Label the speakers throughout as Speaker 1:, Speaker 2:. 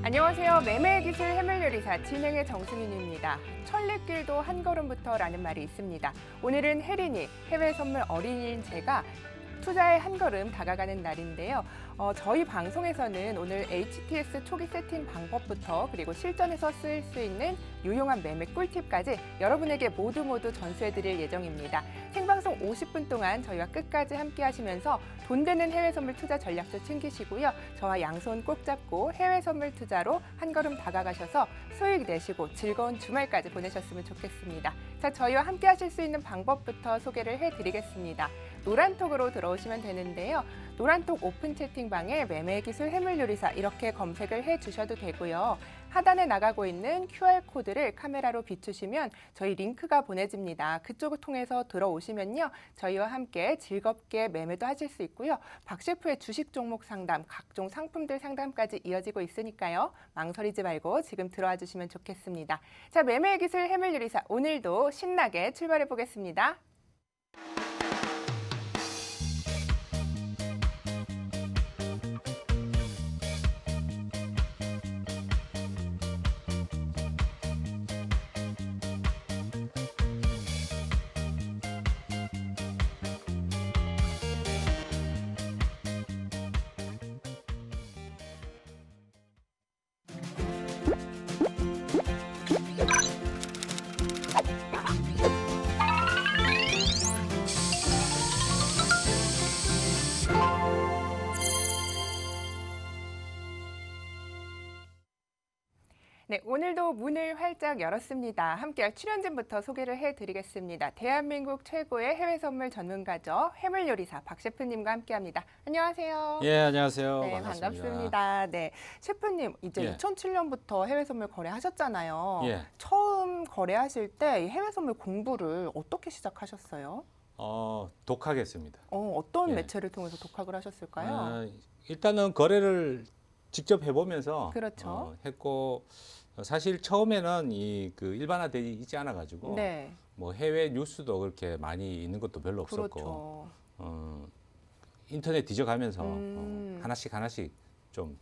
Speaker 1: 안녕하세요. 매매기술 해물요리사 진행의 정승윤입니다. 천리길도 한 걸음부터라는 말이 있습니다. 오늘은 혜린이 해외 선물 어린이인 제가 투자에 한 걸음 다가가는 날인데요. 저희 방송에서는 오늘 HTS 초기 세팅 방법부터 그리고 실전에서 쓰일 수 있는 유용한 매매 꿀팁까지 여러분에게 모두 전수해드릴 예정입니다. 생방송 50분 동안 저희와 끝까지 함께 하시면서 돈 되는 해외 선물 투자 전략도 챙기시고요. 저와 양손 꼭 잡고 해외 선물 투자로 한 걸음 다가가셔서 수익 내시고 즐거운 주말까지 보내셨으면 좋겠습니다. 자, 저희와 함께 하실 수 있는 방법부터 소개를 해드리겠습니다. 노란톡으로 들어오시면 되는데요. 노란톡 오픈 채팅방에 매매기술 해물요리사 이렇게 검색을 해주셔도 되고요. 하단에 나가고 있는 QR코드를 카메라로 비추시면 저희 링크가 보내집니다. 그쪽을 통해서 들어오시면요. 저희와 함께 즐겁게 매매도 하실 수 있고요. 박 셰프의 주식 종목 상담, 각종 상품들 상담까지 이어지고 있으니까요. 망설이지 말고 지금 들어와 주시면 좋겠습니다. 자, 매매기술 해물요리사 오늘도 신나게 출발해 보겠습니다. 네, 오늘도 문을 활짝 열었습니다. 함께할 출연진부터 소개를 해드리겠습니다. 대한민국 최고의 해외 선물 전문가죠. 해물요리사 박 셰프님과 함께합니다. 안녕하세요.
Speaker 2: 예, 안녕하세요.
Speaker 1: 네,
Speaker 2: 반갑습니다.
Speaker 1: 반갑습니다. 네, 셰프님 이제
Speaker 2: 예.
Speaker 1: 2007년부터 해외 선물 거래하셨잖아요.
Speaker 2: 예.
Speaker 1: 처음 거래하실 때 이 해외 선물 공부를 어떻게 시작하셨어요?
Speaker 2: 독학했습니다.
Speaker 1: 어떤
Speaker 2: 예.
Speaker 1: 매체를 통해서 독학을 하셨을까요?
Speaker 2: 일단은 거래를 직접 해보면서
Speaker 1: 그렇죠.
Speaker 2: 했고 사실 처음에는 그 일반화되어 있지 않아 가지고
Speaker 1: 네,
Speaker 2: 뭐 해외 뉴스도 그렇게 많이 있는 것도 별로 없었고
Speaker 1: 그렇죠.
Speaker 2: 인터넷 뒤져가면서 하나씩 좀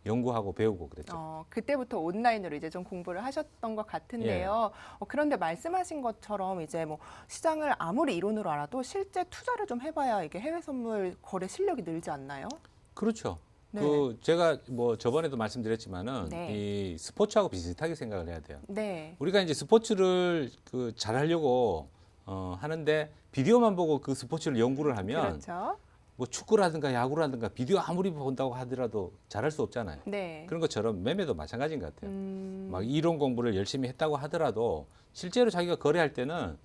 Speaker 2: 연구하고 배우고 그랬죠.
Speaker 1: 그때부터 온라인으로 이제 좀 공부를 하셨던 것 같은데요. 그런데 말씀하신 것처럼 이제 뭐 시장을 아무리 이론으로 알아도 실제 투자를 좀 해봐야 이게 해외 선물 거래 실력이 늘지 않나요?
Speaker 2: 그렇죠.
Speaker 1: 네.
Speaker 2: 제가 뭐 저번에도 말씀드렸지만은
Speaker 1: 네.
Speaker 2: 이 스포츠하고 비슷하게 생각을 해야 돼요.
Speaker 1: 네.
Speaker 2: 우리가 이제 스포츠를 잘하려고 하는데 비디오만 보고 그 스포츠를 연구를 하면
Speaker 1: 그렇죠.
Speaker 2: 뭐 축구라든가 야구라든가 비디오 아무리 본다고 하더라도 잘할 수 없잖아요.
Speaker 1: 네.
Speaker 2: 그런 것처럼 매매도 마찬가지인 것 같아요.
Speaker 1: 음,
Speaker 2: 막 이론 공부를 열심히 했다고 하더라도 실제로 자기가 거래할 때는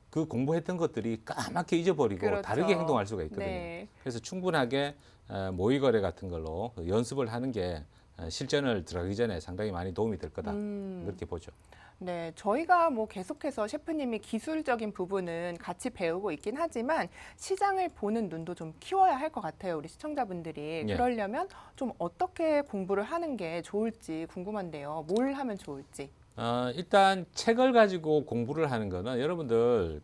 Speaker 2: 그 공부했던 것들이 까맣게 잊어버리고
Speaker 1: 그렇죠.
Speaker 2: 다르게 행동할 수가 있거든요.
Speaker 1: 네.
Speaker 2: 그래서 충분하게 모의 거래 같은 걸로 연습을 하는 게 실전을 들어가기 전에 상당히 많이 도움이 될 거다. 그렇게 보죠.
Speaker 1: 네, 저희가 뭐 계속해서 셰프님이 기술적인 부분은 같이 배우고 있긴 하지만 시장을 보는 눈도 좀 키워야 할 것 같아요, 우리 시청자분들이.
Speaker 2: 예.
Speaker 1: 그러려면 좀 어떻게 공부를 하는 게 좋을지 궁금한데요. 뭘 하면 좋을지.
Speaker 2: 일단 책을 가지고 공부를 하는 거는 여러분들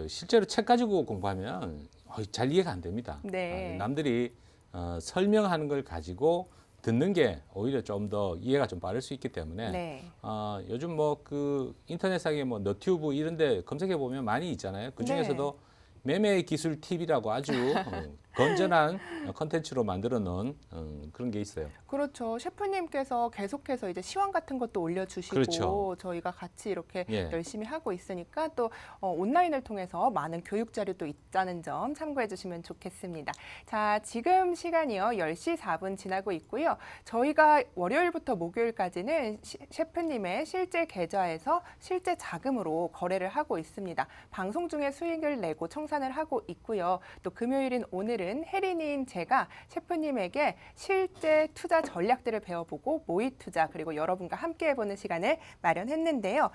Speaker 2: 실제로 책 가지고 공부하면 잘 이해가 안 됩니다.
Speaker 1: 네.
Speaker 2: 남들이 설명하는 걸 가지고 듣는 게 오히려 좀 더 이해가 좀 빠를 수 있기 때문에
Speaker 1: 네.
Speaker 2: 요즘 뭐 인터넷상에 뭐 너튜브 이런 데 검색해 보면 많이 있잖아요. 그 중에서도 매매 기술 팁이라고 아주 건전한 컨텐츠로 만들어 놓은 그런 게 있어요.
Speaker 1: 그렇죠. 셰프님께서 계속해서 이제 시황 같은 것도 올려주시고
Speaker 2: 그렇죠.
Speaker 1: 저희가 같이 이렇게
Speaker 2: 예.
Speaker 1: 열심히 하고 있으니까 또 온라인을 통해서 많은 교육 자료도 있다는 점 참고해 주시면 좋겠습니다. 자, 지금 시간이요. 10시 4분 지나고 있고요. 저희가 월요일부터 목요일까지는 셰프님의 실제 계좌에서 실제 자금으로 거래를 하고 있습니다. 방송 중에 수익을 내고 청산을 하고 있고요. 또 금요일인 오늘은 혜린이인 제가 셰프님에게 실제 투자 전략들을 배워보고 모의 투자 그리고 여러분과 함께 해보는 시간을 마련했는데요.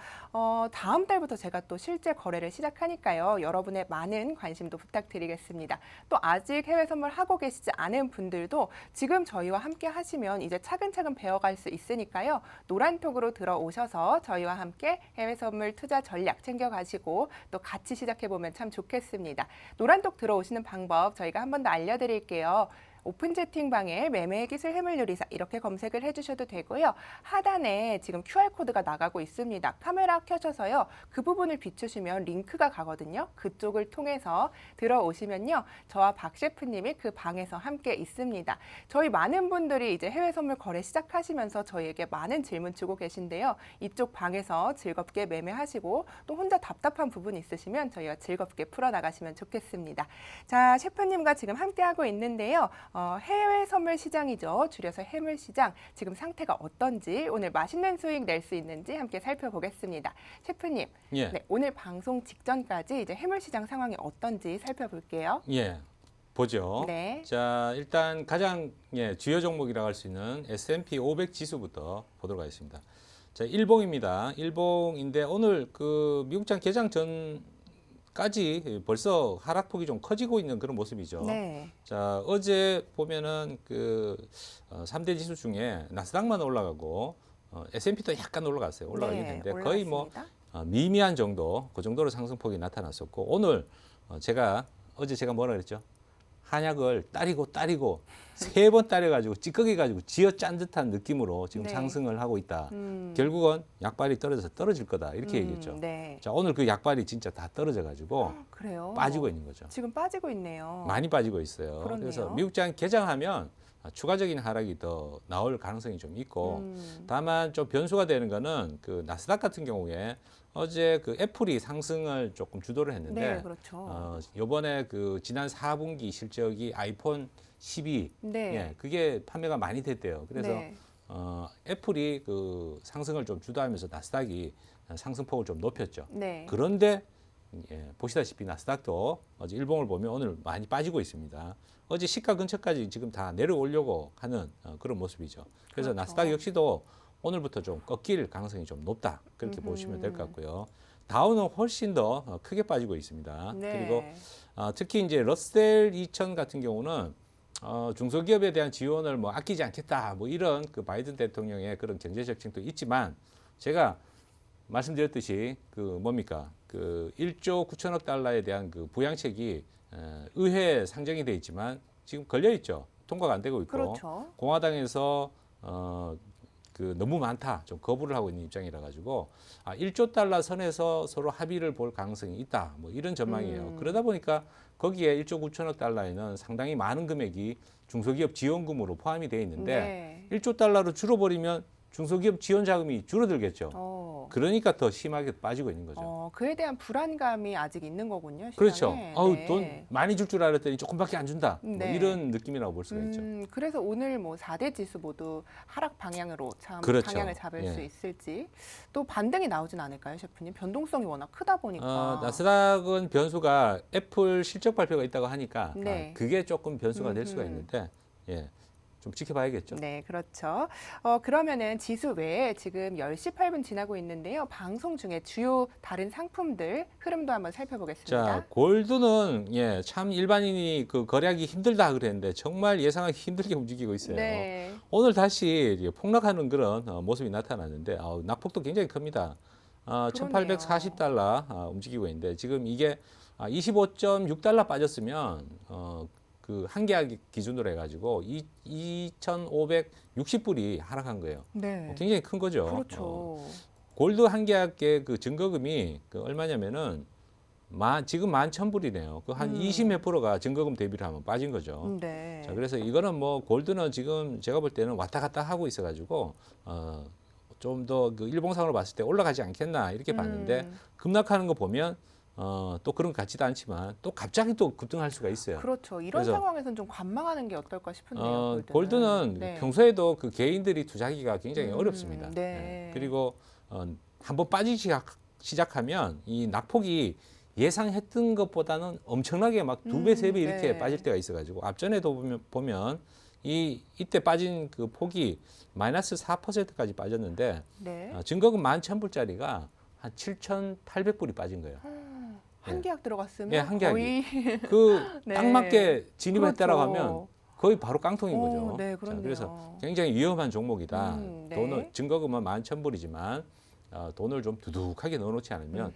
Speaker 1: 다음 달부터 제가 또 실제 거래를 시작하니까요. 여러분의 많은 관심도 부탁드리겠습니다. 또 아직 해외 선물 하고 계시지 않은 분들도 지금 저희와 함께 하시면 이제 차근차근 배워갈 수 있으니까요. 노란톡으로 들어오셔서 저희와 함께 해외 선물 투자 전략 챙겨가시고 또 같이 시작해보면 참 좋겠습니다. 보겠습니다. 노란톡 들어오시는 방법 저희가 한 번 더 알려드릴게요. 오픈 채팅방에 매매 기술 해물요리사 이렇게 검색을 해주셔도 되고요. 하단에 지금 QR코드가 나가고 있습니다. 카메라 켜셔서요. 그 부분을 비추시면 링크가 가거든요. 그쪽을 통해서 들어오시면요. 저와 박 셰프님이 그 방에서 함께 있습니다. 저희 많은 분들이 이제 해외 선물 거래 시작하시면서 저희에게 많은 질문 주고 계신데요. 이쪽 방에서 즐겁게 매매하시고 또 혼자 답답한 부분 있으시면 저희가 즐겁게 풀어나가시면 좋겠습니다. 자, 셰프님과 지금 함께하고 있는데요. 해외 선물 시장이죠. 줄여서 해물 시장 지금 상태가 어떤지 오늘 맛있는 수익 낼 수 있는지 함께 살펴보겠습니다. 셰프님,
Speaker 2: 예.
Speaker 1: 네, 오늘 방송 직전까지 이제 해물 시장 상황이 어떤지 살펴볼게요.
Speaker 2: 예, 보죠.
Speaker 1: 네.
Speaker 2: 자, 일단 가장 주요 종목이라고 할 수 있는 S&P 500 지수부터 보도록 하겠습니다. 자, 일봉입니다. 일봉인데 오늘 그 미국장 개장 전까지 벌써 하락폭이 좀 커지고 있는 그런 모습이죠.
Speaker 1: 네.
Speaker 2: 자, 어제 보면은 그 3대 지수 중에 나스닥만 올라가고 S&P도 약간 올라갔어요. 올라가긴 했는데 거의 뭐
Speaker 1: 올라갔습니다.
Speaker 2: 미미한 정도, 그 정도로 상승폭이 나타났었고 오늘 어제 제가 뭐라 그랬죠? 한약을 따리고 3번 따려가지고 찌꺼기가지고 쥐어 짠 듯한 느낌으로 지금
Speaker 1: 네.
Speaker 2: 상승을 하고 있다.
Speaker 1: 음.
Speaker 2: 결국은 약발이 떨어져서 떨어질 거다 이렇게 얘기했죠.
Speaker 1: 네.
Speaker 2: 자, 오늘 그 약발이 진짜 다 떨어져가지고
Speaker 1: 그래요.
Speaker 2: 빠지고 있는 거죠.
Speaker 1: 지금 빠지고 있네요.
Speaker 2: 많이 빠지고 있어요.
Speaker 1: 그렇네요.
Speaker 2: 그래서 미국장 개장하면 추가적인 하락이 더 나올 가능성이 좀 있고 다만 좀 변수가 되는 거는 그 나스닥 같은 경우에 어제 그 애플이 상승을 조금 주도를 했는데
Speaker 1: 네, 그렇죠.
Speaker 2: 요번에 그 지난 4분기 실적이 아이폰 12
Speaker 1: 네.
Speaker 2: 예, 그게 판매가 많이 됐대요. 그래서
Speaker 1: 네.
Speaker 2: 애플이 그 상승을 좀 주도하면서 나스닥이 상승폭을 좀 높였죠.
Speaker 1: 네.
Speaker 2: 그런데 보시다시피 나스닥도 어제 일봉을 보면 오늘 많이 빠지고 있습니다. 어제 시가 근처까지 지금 다 내려오려고 하는 그런 모습이죠. 그래서
Speaker 1: 그렇죠.
Speaker 2: 나스닥 역시도 오늘부터 좀 꺾일 가능성이 좀 높다. 그렇게 보시면 될 것 같고요. 다우는 훨씬 더 크게 빠지고 있습니다.
Speaker 1: 네.
Speaker 2: 그리고 특히 이제 러셀 2000 같은 경우는 중소기업에 대한 지원을 뭐 아끼지 않겠다. 뭐 이런 그 바이든 대통령의 그런 경제 정책도 있지만 제가 말씀드렸듯이 그 뭡니까? 그 1조 9천억 달러에 대한 그 부양책이 의회에 상정이 돼 있지만 지금 걸려 있죠. 통과가 안 되고 있고
Speaker 1: 그렇죠.
Speaker 2: 공화당에서 그 너무 많다. 좀 거부를 하고 있는 입장이라 가지고 1조 달러 선에서 서로 합의를 볼 가능성이 있다. 뭐 이런 전망이에요. 그러다 보니까 거기에 1조 9천억 달러에는 상당히 많은 금액이 중소기업 지원금으로 포함이 되어 있는데
Speaker 1: 네.
Speaker 2: 1조 달러로 줄어버리면 중소기업 지원 자금이 줄어들겠죠. 그러니까 더 심하게 빠지고 있는 거죠.
Speaker 1: 그에 대한 불안감이 아직 있는 거군요. 시장에.
Speaker 2: 그렇죠.
Speaker 1: 네.
Speaker 2: 돈 많이 줄 줄 알았더니 조금밖에 안 준다. 뭐
Speaker 1: 네.
Speaker 2: 이런 느낌이라고 볼 수가 있죠.
Speaker 1: 그래서 오늘 뭐 4대 지수 모두 하락 방향으로 참
Speaker 2: 그렇죠.
Speaker 1: 방향을 잡을
Speaker 2: 예.
Speaker 1: 수 있을지 또 반등이 나오진 않을까요, 셰프님? 변동성이 워낙 크다 보니까.
Speaker 2: 나스닥은 변수가 애플 실적 발표가 있다고 하니까
Speaker 1: 네.
Speaker 2: 그게 조금 변수가 될 수가 있는데 좀 지켜봐야겠죠.
Speaker 1: 네, 그렇죠. 그러면은 지수 외에 지금 10시 8분 지나고 있는데요. 방송 중에 주요 다른 상품들 흐름도 한번 살펴보겠습니다.
Speaker 2: 자, 골드는 참 일반인이 그 거래하기 힘들다 그랬는데 정말 예상하기 힘들게 움직이고 있어요.
Speaker 1: 네.
Speaker 2: 오늘 다시 폭락하는 그런 모습이 나타났는데 낙폭도 굉장히 큽니다. 1840달러 움직이고 있는데 지금 이게 25.6달러 빠졌으면 그 한 계약 기준으로 해가지고 2,560불이 하락한 거예요.
Speaker 1: 네.
Speaker 2: 굉장히 큰 거죠.
Speaker 1: 그렇죠.
Speaker 2: 골드 한 계약의 그 증거금이 그 얼마냐면은 지금 11,000불이네요. 그 한 20몇 프로가 증거금 대비를 하면 빠진 거죠.
Speaker 1: 네.
Speaker 2: 자, 그래서 이거는 뭐 골드는 지금 제가 볼 때는 왔다 갔다 하고 있어가지고 좀 더 그 일봉상으로 봤을 때 올라가지 않겠나 이렇게 봤는데 급락하는 거 보면 또 그런 것 같지도 않지만 또 갑자기 또 급등할 수가 있어요.
Speaker 1: 그렇죠. 이런
Speaker 2: 그래서,
Speaker 1: 상황에서는 좀 관망하는 게 어떨까 싶은데요.
Speaker 2: 골드는
Speaker 1: 네.
Speaker 2: 평소에도 그 개인들이 투자하기가 굉장히 어렵습니다.
Speaker 1: 네.
Speaker 2: 그리고 한번 빠지기 시작하면 이 낙폭이 예상했던 것보다는 엄청나게 막 2배, 3배 이렇게
Speaker 1: 네.
Speaker 2: 빠질 때가 있어가지고 앞전에도 보면 이때 빠진 그 폭이 마이너스 4%까지 빠졌는데
Speaker 1: 네.
Speaker 2: 증거금 11,000불짜리가 한 7,800불이 빠진 거예요.
Speaker 1: 한 계약 들어갔으면
Speaker 2: 예, 한 계약이.
Speaker 1: 거의
Speaker 2: 그
Speaker 1: 네.
Speaker 2: 딱 맞게 진입했다라고
Speaker 1: 그렇죠.
Speaker 2: 하면 거의 바로 깡통인 거죠.
Speaker 1: 네,
Speaker 2: 자,
Speaker 1: 그렇네요.
Speaker 2: 그래서 굉장히 위험한 종목이다.
Speaker 1: 네.
Speaker 2: 돈을 증거금은 11,000불이지만 돈을 좀 두둑하게 넣어놓지 않으면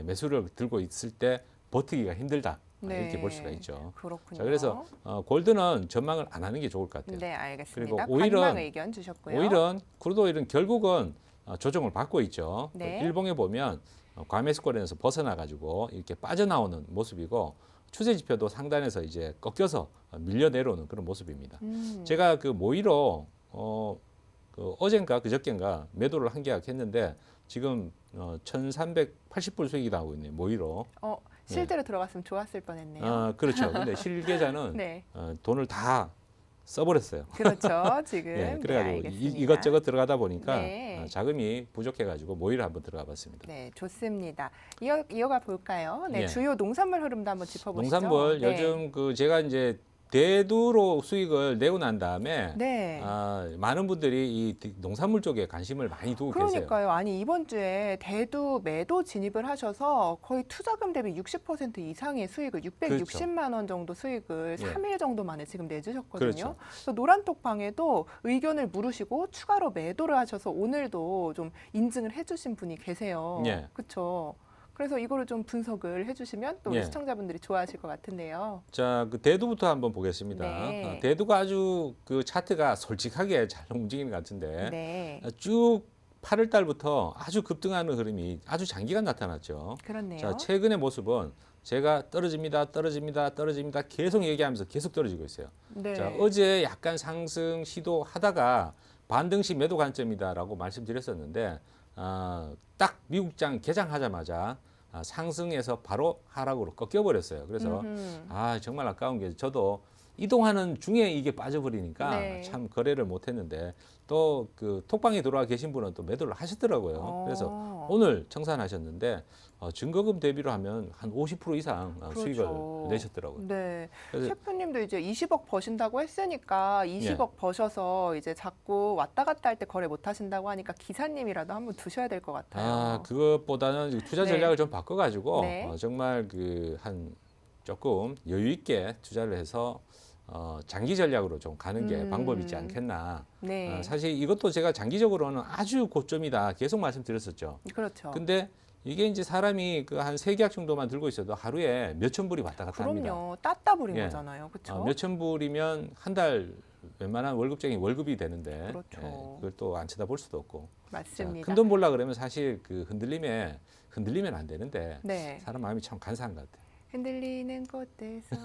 Speaker 2: 매수를 들고 있을 때 버티기가 힘들다.
Speaker 1: 네.
Speaker 2: 이렇게 볼 수가 있죠.
Speaker 1: 그렇군요.
Speaker 2: 자, 그래서 골드는 전망을 안 하는 게 좋을 것 같아요.
Speaker 1: 네, 알겠습니다.
Speaker 2: 그리고 오일은
Speaker 1: 관망 의견 주셨고요.
Speaker 2: 오일은 크루드 오일은 결국은 조정을 받고 있죠.
Speaker 1: 네.
Speaker 2: 일봉에 보면 과매수권에서 벗어나 가지고 이렇게 빠져나오는 모습이고 추세 지표도 상단에서 이제 꺾여서 밀려 내려오는 그런 모습입니다. 제가 그 모의로 그 어젠가 그저께인가 매도를 한 계약했는데 지금 1,380불 수익이 나오고 있네요. 모의로.
Speaker 1: 실제로 들어갔으면 좋았을 뻔했네요.
Speaker 2: 그렇죠. 근데 실계좌는
Speaker 1: 네.
Speaker 2: 돈을 다 써버렸어요.
Speaker 1: 그렇죠. 지금.
Speaker 2: 예,
Speaker 1: 네,
Speaker 2: 그래가지고
Speaker 1: 알겠습니다.
Speaker 2: 이것저것 들어가다 보니까
Speaker 1: 네.
Speaker 2: 자금이 부족해가지고 모의를 한번 들어가 봤습니다.
Speaker 1: 네, 좋습니다. 이어가 볼까요? 네,
Speaker 2: 예.
Speaker 1: 주요 농산물 흐름도 한번 짚어보시죠.
Speaker 2: 농산물
Speaker 1: 네.
Speaker 2: 요즘 그 제가 이제 대두로 수익을 내고 난 다음에
Speaker 1: 네.
Speaker 2: 많은 분들이 이 농산물 쪽에 관심을 많이 두고 계세요.
Speaker 1: 그러니까요. 아니 이번 주에 대두 매도 진입을 하셔서 거의 투자금 대비 60% 이상의 수익을 660만 원 정도 수익을
Speaker 2: 예.
Speaker 1: 3일 정도 만에 지금 내주셨거든요.
Speaker 2: 그렇죠.
Speaker 1: 그래서 노란톡방에도 의견을 물으시고 추가로 매도를 하셔서 오늘도 좀 인증을 해주신 분이 계세요.
Speaker 2: 예.
Speaker 1: 그렇죠. 그래서 이거를 좀 분석을 해주시면 또 우리
Speaker 2: 예.
Speaker 1: 시청자분들이 좋아하실 것 같은데요.
Speaker 2: 자, 그 대두부터 한번 보겠습니다.
Speaker 1: 네.
Speaker 2: 대두가 아주 그 차트가 솔직하게 잘 움직이는 것 같은데
Speaker 1: 네,
Speaker 2: 쭉 8월 달부터 아주 급등하는 흐름이 아주 장기간 나타났죠.
Speaker 1: 그렇네요.
Speaker 2: 자, 최근의 모습은 제가 떨어집니다, 떨어집니다, 떨어집니다 계속 얘기하면서 계속 떨어지고 있어요.
Speaker 1: 네.
Speaker 2: 자, 어제 약간 상승 시도하다가 반등시 매도 관점이다라고 말씀드렸었는데 딱 미국장 개장하자마자 상승해서 바로 하락으로 꺾여버렸어요. 그래서 정말 아까운 게 저도 이동하는 중에 이게 빠져버리니까
Speaker 1: 네.
Speaker 2: 참 거래를 못했는데 또 그 톡방에 들어와 계신 분은 또 매도를 하셨더라고요. 그래서 오늘 청산하셨는데 증거금 대비로 하면 한 50% 이상
Speaker 1: 그렇죠.
Speaker 2: 수익을 내셨더라고요.
Speaker 1: 네.
Speaker 2: 그래서
Speaker 1: 셰프님도 이제 20억 버신다고 했으니까 20억 버셔서 이제 자꾸 왔다 갔다 할 때 거래 못 하신다고 하니까 기사님이라도 한번 두셔야 될 것 같아요.
Speaker 2: 그것보다는 투자
Speaker 1: 네.
Speaker 2: 전략을 좀 바꿔가지고
Speaker 1: 네.
Speaker 2: 정말 그 한 조금 여유 있게 투자를 해서 장기 전략으로 좀 가는 게 방법이지 않겠나.
Speaker 1: 네.
Speaker 2: 사실 이것도 제가 장기적으로는 아주 고점이다 계속 말씀드렸었죠.
Speaker 1: 그렇죠.
Speaker 2: 근데 이게 이제 사람이 그 한 3계약 정도만 들고 있어도 하루에 몇천 불이 왔다 갔다 합니다.
Speaker 1: 그럼요. 따따 부린
Speaker 2: 예.
Speaker 1: 거잖아요. 그렇죠?
Speaker 2: 몇천 불이면 한 달 웬만한 월급쟁이 월급이 되는데
Speaker 1: 그렇죠.
Speaker 2: 그걸 또 안 쳐다볼 수도 없고.
Speaker 1: 맞습니다.
Speaker 2: 큰 돈 벌라 그러면 사실 그 흔들리면 안 되는데
Speaker 1: 네.
Speaker 2: 사람 마음이 참 간사한 것 같아요.
Speaker 1: 흔들리는 곳에서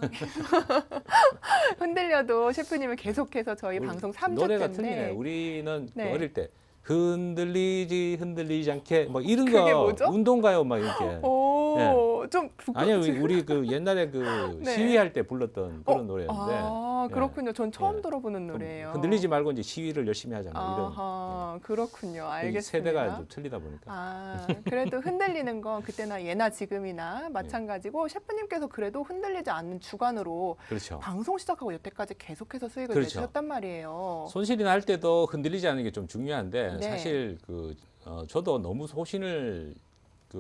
Speaker 1: 흔들려도 셰프님은 계속해서 저희
Speaker 2: 우리
Speaker 1: 방송 3주
Speaker 2: 노래가
Speaker 1: 때인데
Speaker 2: 틀리네. 우리는 그
Speaker 1: 네.
Speaker 2: 어릴 때 흔들리지 않게 뭐 이런
Speaker 1: 그게
Speaker 2: 거
Speaker 1: 뭐죠?
Speaker 2: 운동가요 막 이렇게.
Speaker 1: 오, 좀
Speaker 2: 아니요, 우리 그 옛날에 그
Speaker 1: 네.
Speaker 2: 시위할 때 불렀던 그런 노래였는데.
Speaker 1: 아, 그렇군요. 전 처음
Speaker 2: 예.
Speaker 1: 들어보는 노래예요.
Speaker 2: 흔들리지 말고 이제 시위를 열심히 하자. 뭐 이런.
Speaker 1: 아하, 그렇군요.
Speaker 2: 이
Speaker 1: 알겠습니다.
Speaker 2: 세대가 좀 틀리다 보니까.
Speaker 1: 그래도 흔들리는 건 그때나 예나 지금이나 마찬가지고 셰프님께서 그래도 흔들리지 않는 주관으로
Speaker 2: 그렇죠.
Speaker 1: 방송 시작하고 여태까지 계속해서 수익을
Speaker 2: 그렇죠.
Speaker 1: 내주셨단 말이에요.
Speaker 2: 손실이 날 때도 흔들리지 않는 게 좀 중요한데
Speaker 1: 네.
Speaker 2: 사실 저도 너무 소신을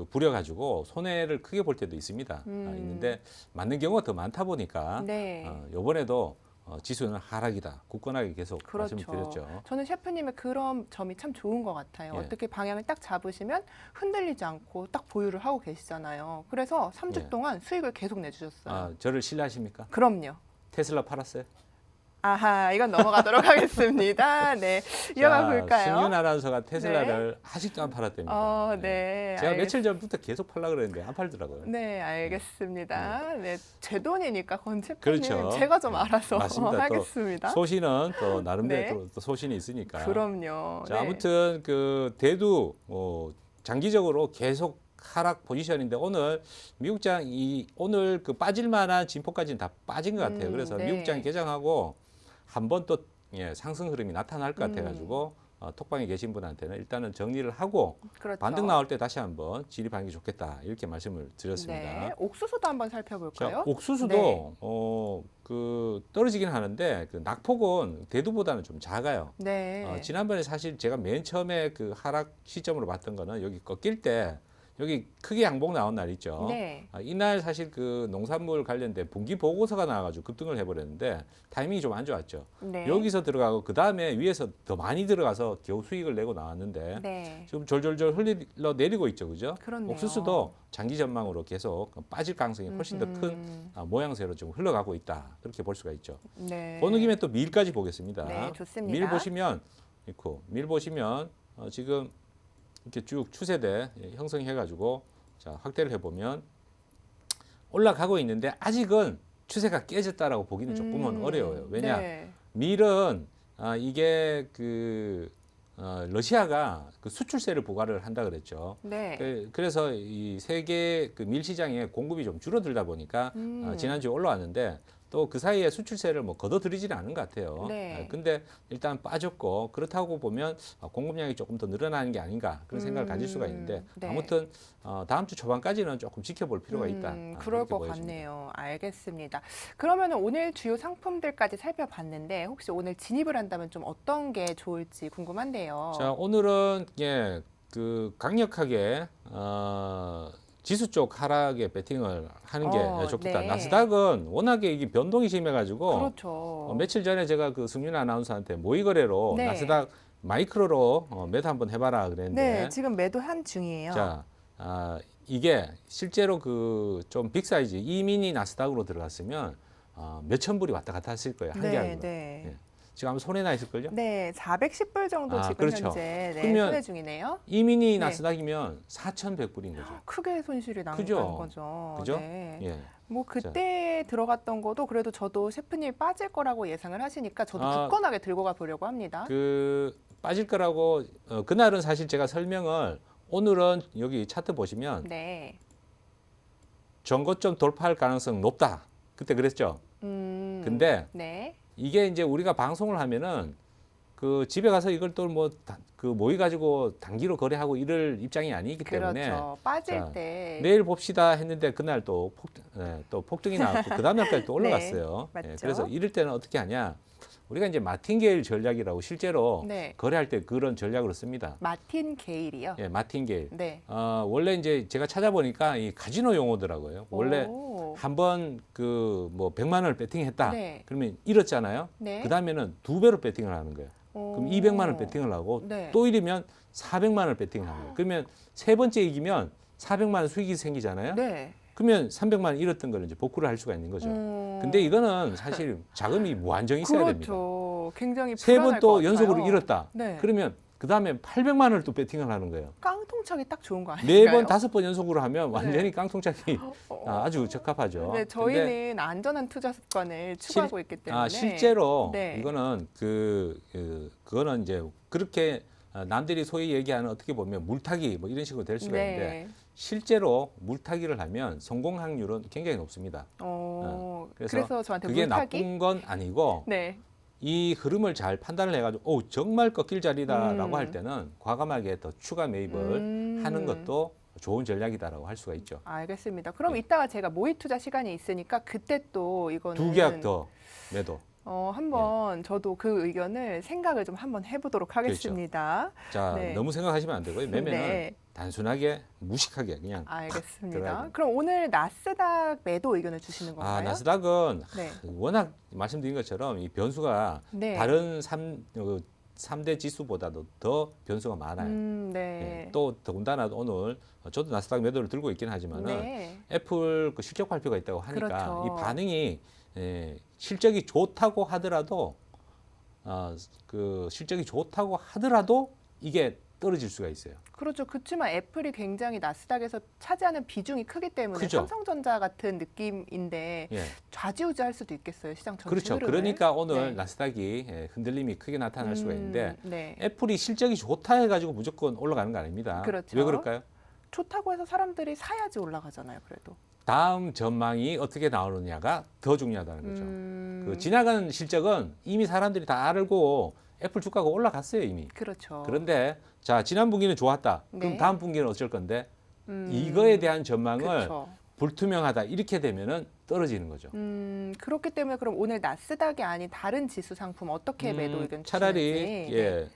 Speaker 2: 부려가지고 손해를 크게 볼 때도 있습니다. 있는데 맞는 경우가 더 많다 보니까
Speaker 1: 네.
Speaker 2: 이번에도 지수는 하락이다. 굳건하게 계속
Speaker 1: 그렇죠.
Speaker 2: 말씀을 드렸죠.
Speaker 1: 저는 셰프님의 그런 점이 참 좋은 것 같아요.
Speaker 2: 예.
Speaker 1: 어떻게 방향을 딱 잡으시면 흔들리지 않고 딱 보유를 하고 계시잖아요. 그래서 3주
Speaker 2: 예.
Speaker 1: 동안 수익을 계속 내주셨어요.
Speaker 2: 저를 신뢰하십니까?
Speaker 1: 그럼요.
Speaker 2: 테슬라 팔았어요?
Speaker 1: 아하, 이건 넘어가도록 하겠습니다. 네, 이어가 볼까요?
Speaker 2: 승윤 아나운서가 테슬라를 아직도 안 팔았답니다.
Speaker 1: 네.
Speaker 2: 제가 며칠 전부터 계속 팔라 그랬는데 안 팔더라고요.
Speaker 1: 네, 알겠습니다. 네, 제 돈이니까 건 셰프님
Speaker 2: 그렇죠.
Speaker 1: 제가 좀 알아서
Speaker 2: 맞습니다. 또
Speaker 1: 하겠습니다.
Speaker 2: 소신은 또 나름대로
Speaker 1: 네.
Speaker 2: 또 소신이 있으니까.
Speaker 1: 그럼요.
Speaker 2: 자,
Speaker 1: 네.
Speaker 2: 아무튼 그 대두 장기적으로 계속 하락 포지션인데 오늘 미국장이 오늘 그 빠질 만한 진폭까지는 다 빠진 것 같아요. 그래서
Speaker 1: 네.
Speaker 2: 미국장 개장하고 한 번 또 상승 흐름이 나타날 것 같아가지고 톡방에 계신 분한테는 일단은 정리를 하고
Speaker 1: 그렇죠.
Speaker 2: 반등 나올 때 다시 한번 진입하는 게 좋겠다 이렇게 말씀을 드렸습니다.
Speaker 1: 네, 옥수수도 한번 살펴볼까요?
Speaker 2: 자, 옥수수도
Speaker 1: 네.
Speaker 2: 떨어지긴 하는데 그 낙폭은 대두보다는 좀 작아요.
Speaker 1: 네.
Speaker 2: 지난번에 사실 제가 맨 처음에 그 하락 시점으로 봤던 거는 여기 꺾일 때 여기 크게 양봉 나온 날 있죠.
Speaker 1: 네.
Speaker 2: 이날 사실 그 농산물 관련된 분기 보고서가 나와가지고 급등을 해버렸는데 타이밍이 좀 안 좋았죠.
Speaker 1: 네.
Speaker 2: 여기서 들어가고 그 다음에 위에서 더 많이 들어가서 겨우 수익을 내고 나왔는데
Speaker 1: 네.
Speaker 2: 지금 졸졸졸 흘러 내리고 있죠, 그죠?
Speaker 1: 그렇네요.
Speaker 2: 옥수수도 장기 전망으로 계속 빠질 가능성이 훨씬 더 큰 모양새로 좀 흘러가고 있다. 그렇게 볼 수가 있죠.
Speaker 1: 네.
Speaker 2: 보는 김에 또 밀까지 보겠습니다.
Speaker 1: 네, 좋습니다.
Speaker 2: 밀 보시면 밀 보시면 지금 이렇게 쭉 추세대 형성해가지고 자 확대를 해보면 올라가고 있는데 아직은 추세가 깨졌다라고 보기는 조금은 어려워요. 왜냐?
Speaker 1: 네.
Speaker 2: 밀은 이게 그 러시아가 그 수출세를 부과를 한다 그랬죠.
Speaker 1: 네.
Speaker 2: 그래서 이 세계 그 밀 시장의 공급이 좀 줄어들다 보니까 지난주에 올라왔는데 또 그 사이에 수출세를 뭐 걷어들이지는 않은 것 같아요.
Speaker 1: 네.
Speaker 2: 근데 일단 빠졌고 그렇다고 보면 공급량이 조금 더 늘어나는 게 아닌가 그런 생각을 가질 수가 있는데
Speaker 1: 네.
Speaker 2: 아무튼 다음 주 초반까지는 조금 지켜볼 필요가 있다.
Speaker 1: 그럴
Speaker 2: 그렇게
Speaker 1: 것
Speaker 2: 보여집니다.
Speaker 1: 같네요. 알겠습니다. 그러면 오늘 주요 상품들까지 살펴봤는데 혹시 오늘 진입을 한다면 좀 어떤 게 좋을지 궁금한데요.
Speaker 2: 자, 오늘은 그 강력하게 지수 쪽 하락에 베팅을 하는 게 좋겠다.
Speaker 1: 네.
Speaker 2: 나스닥은 워낙에 이게 변동이 심해가지고
Speaker 1: 그렇죠.
Speaker 2: 며칠 전에 제가 그 승윤 아나운서한테 모의 거래로
Speaker 1: 네.
Speaker 2: 나스닥 마이크로로 매도 한번 해봐라 그랬는데
Speaker 1: 네, 지금 매도한 중이에요.
Speaker 2: 자, 이게 실제로 그 좀 빅사이즈 이미니 나스닥으로 들어갔으면 몇천 불이 왔다 갔다 했을 거예요. 한 개
Speaker 1: 네,
Speaker 2: 하루로.
Speaker 1: 네.
Speaker 2: 예. 지금 아마 손에 나 있을걸요?
Speaker 1: 네, 410불 정도 지금
Speaker 2: 그렇죠.
Speaker 1: 현재
Speaker 2: 그러면
Speaker 1: 손해 중이네요.
Speaker 2: 이미니
Speaker 1: 네.
Speaker 2: 나스닥이면 4,100불인 거죠.
Speaker 1: 크게 손실이 나는
Speaker 2: 그죠?
Speaker 1: 거죠.
Speaker 2: 그죠?
Speaker 1: 네.
Speaker 2: 예.
Speaker 1: 뭐 그때 들어갔던 거도 그래도 저도 셰프님이 빠질 거라고 예상을 하시니까 저도 굳건하게 들고 가 보려고 합니다.
Speaker 2: 그 빠질 거라고 그날은 사실 제가 설명을 오늘은 여기 차트 보시면
Speaker 1: 네.
Speaker 2: 전고점 돌파할 가능성 높다. 그때 그랬죠. 근데
Speaker 1: 네.
Speaker 2: 이게 이제 우리가 방송을 하면은 그 집에 가서 이걸 또 뭐 그 모의 가지고 단기로 거래하고 이럴 입장이 아니기 때문에
Speaker 1: 그렇죠. 빠질
Speaker 2: 자,
Speaker 1: 때
Speaker 2: 내일 봅시다 했는데 그날 또 폭등이 나왔고 그 다음 날까지 또 올라갔어요.
Speaker 1: 네, 맞죠.
Speaker 2: 그래서 이럴 때는 어떻게 하냐? 우리가 이제 마틴게일 전략이라고 실제로
Speaker 1: 네.
Speaker 2: 거래할 때 그런 전략으로 씁니다.
Speaker 1: 마틴 게일이요.
Speaker 2: 예, 마틴게일.
Speaker 1: 네.
Speaker 2: 원래 이제 제가 찾아보니까 이 카지노 용어더라고요. 원래
Speaker 1: 오.
Speaker 2: 한번 그 뭐 100만 원을 배팅했다.
Speaker 1: 네.
Speaker 2: 그러면 잃었잖아요.
Speaker 1: 네.
Speaker 2: 그 다음에는 2배로 배팅을 하는 거예요. 그럼 200만 원 배팅을 하고
Speaker 1: 네.
Speaker 2: 또 잃으면 400만 원을 배팅을 하는 거예요. 그러면 세 번째 이기면 400만 원 수익이 생기잖아요.
Speaker 1: 네.
Speaker 2: 그러면 300만 원 잃었던 거를 이제 복구를 할 수가 있는 거죠. 근데 이거는 사실 자금이 무한정 있어야 됩니다.
Speaker 1: 그렇죠. 굉장히
Speaker 2: 세
Speaker 1: 불안할
Speaker 2: 번
Speaker 1: 것
Speaker 2: 또
Speaker 1: 같아요.
Speaker 2: 연속으로 잃었다.
Speaker 1: 네.
Speaker 2: 그러면 그 다음에 800만 원을 또 배팅을 하는 거예요.
Speaker 1: 깡통차기 딱 좋은 거 아닌가요?
Speaker 2: 4번, 5번 연속으로 하면 완전히 깡통차기
Speaker 1: 어.
Speaker 2: 아주 적합하죠.
Speaker 1: 네,
Speaker 2: 근데
Speaker 1: 저희는 안전한 투자 습관을 추구하고 있기 때문에
Speaker 2: 실제로
Speaker 1: 네.
Speaker 2: 이거는 그거는 이제 그렇게 남들이 소위 얘기하는 어떻게 보면 물타기 뭐 이런 식으로 될 수가 있는데
Speaker 1: 네.
Speaker 2: 실제로 물타기를 하면 성공 확률은 굉장히 높습니다.
Speaker 1: 그래서 저한테
Speaker 2: 그게
Speaker 1: 물타기?
Speaker 2: 나쁜 건 아니고
Speaker 1: 네.
Speaker 2: 이 흐름을 잘 판단을 해가지고 정말 꺾일 자리다라고 할 때는 과감하게 더 추가 매입을 하는 것도 좋은 전략이다라고 할 수가 있죠.
Speaker 1: 알겠습니다. 그럼
Speaker 2: 네.
Speaker 1: 이따가 제가 모의 투자 시간이 있으니까 그때 또 이거는
Speaker 2: 2계약 더 매도.
Speaker 1: 한번 저도 그 의견을 생각을 좀 한번 해보도록 하겠습니다.
Speaker 2: 자,
Speaker 1: 네.
Speaker 2: 너무 생각하시면 안 되고요. 매매는
Speaker 1: 네.
Speaker 2: 단순하게 무식하게 그냥 들어가야
Speaker 1: 알겠습니다.
Speaker 2: 됩니다.
Speaker 1: 그럼 오늘 나스닥 매도 의견을 주시는 건가요?
Speaker 2: 나스닥은
Speaker 1: 네.
Speaker 2: 워낙 말씀드린 것처럼 이 변수가
Speaker 1: 네.
Speaker 2: 다른 3대 지수보다도 더 변수가 많아요.
Speaker 1: 네.
Speaker 2: 예, 또 더군다나 오늘 저도 나스닥 매도를 들고 있긴 하지만은
Speaker 1: 네.
Speaker 2: 애플 그 실적 발표가 있다고 하니까
Speaker 1: 그렇죠.
Speaker 2: 이 반응이 실적이 좋다고 하더라도 그 실적이 좋다고 하더라도 이게 떨어질 수가 있어요.
Speaker 1: 그렇죠. 그렇지만 애플이 굉장히 나스닥에서 차지하는 비중이 크기 때문에
Speaker 2: 그죠.
Speaker 1: 삼성전자 같은 느낌인데
Speaker 2: 예.
Speaker 1: 좌지우지할 수도 있겠어요. 시장 전체
Speaker 2: 그렇죠.
Speaker 1: 흐름을.
Speaker 2: 그러니까 오늘
Speaker 1: 네.
Speaker 2: 나스닥이 흔들림이 크게 나타날 수가 있는데
Speaker 1: 네.
Speaker 2: 애플이 실적이 좋다 해가지고 무조건 올라가는 거 아닙니다.
Speaker 1: 그렇죠.
Speaker 2: 왜 그럴까요?
Speaker 1: 좋다고 해서 사람들이 사야지 올라가잖아요. 그래도.
Speaker 2: 다음 전망이 어떻게 나오느냐가 더 중요하다는 거죠. 그 지나간 실적은 이미 사람들이 다 알고 애플 주가가 올라갔어요 이미.
Speaker 1: 그렇죠.
Speaker 2: 그런데 자 지난 분기는 좋았다. 그럼
Speaker 1: 네.
Speaker 2: 다음 분기는 어쩔 건데 이거에 대한 전망을
Speaker 1: 그렇죠.
Speaker 2: 불투명하다 이렇게 되면은 떨어지는 거죠.
Speaker 1: 그렇기 때문에 그럼 오늘 나스닥이 아닌 다른 지수 상품 어떻게 매도 의견
Speaker 2: 차라리
Speaker 1: 주시는지.
Speaker 2: 예,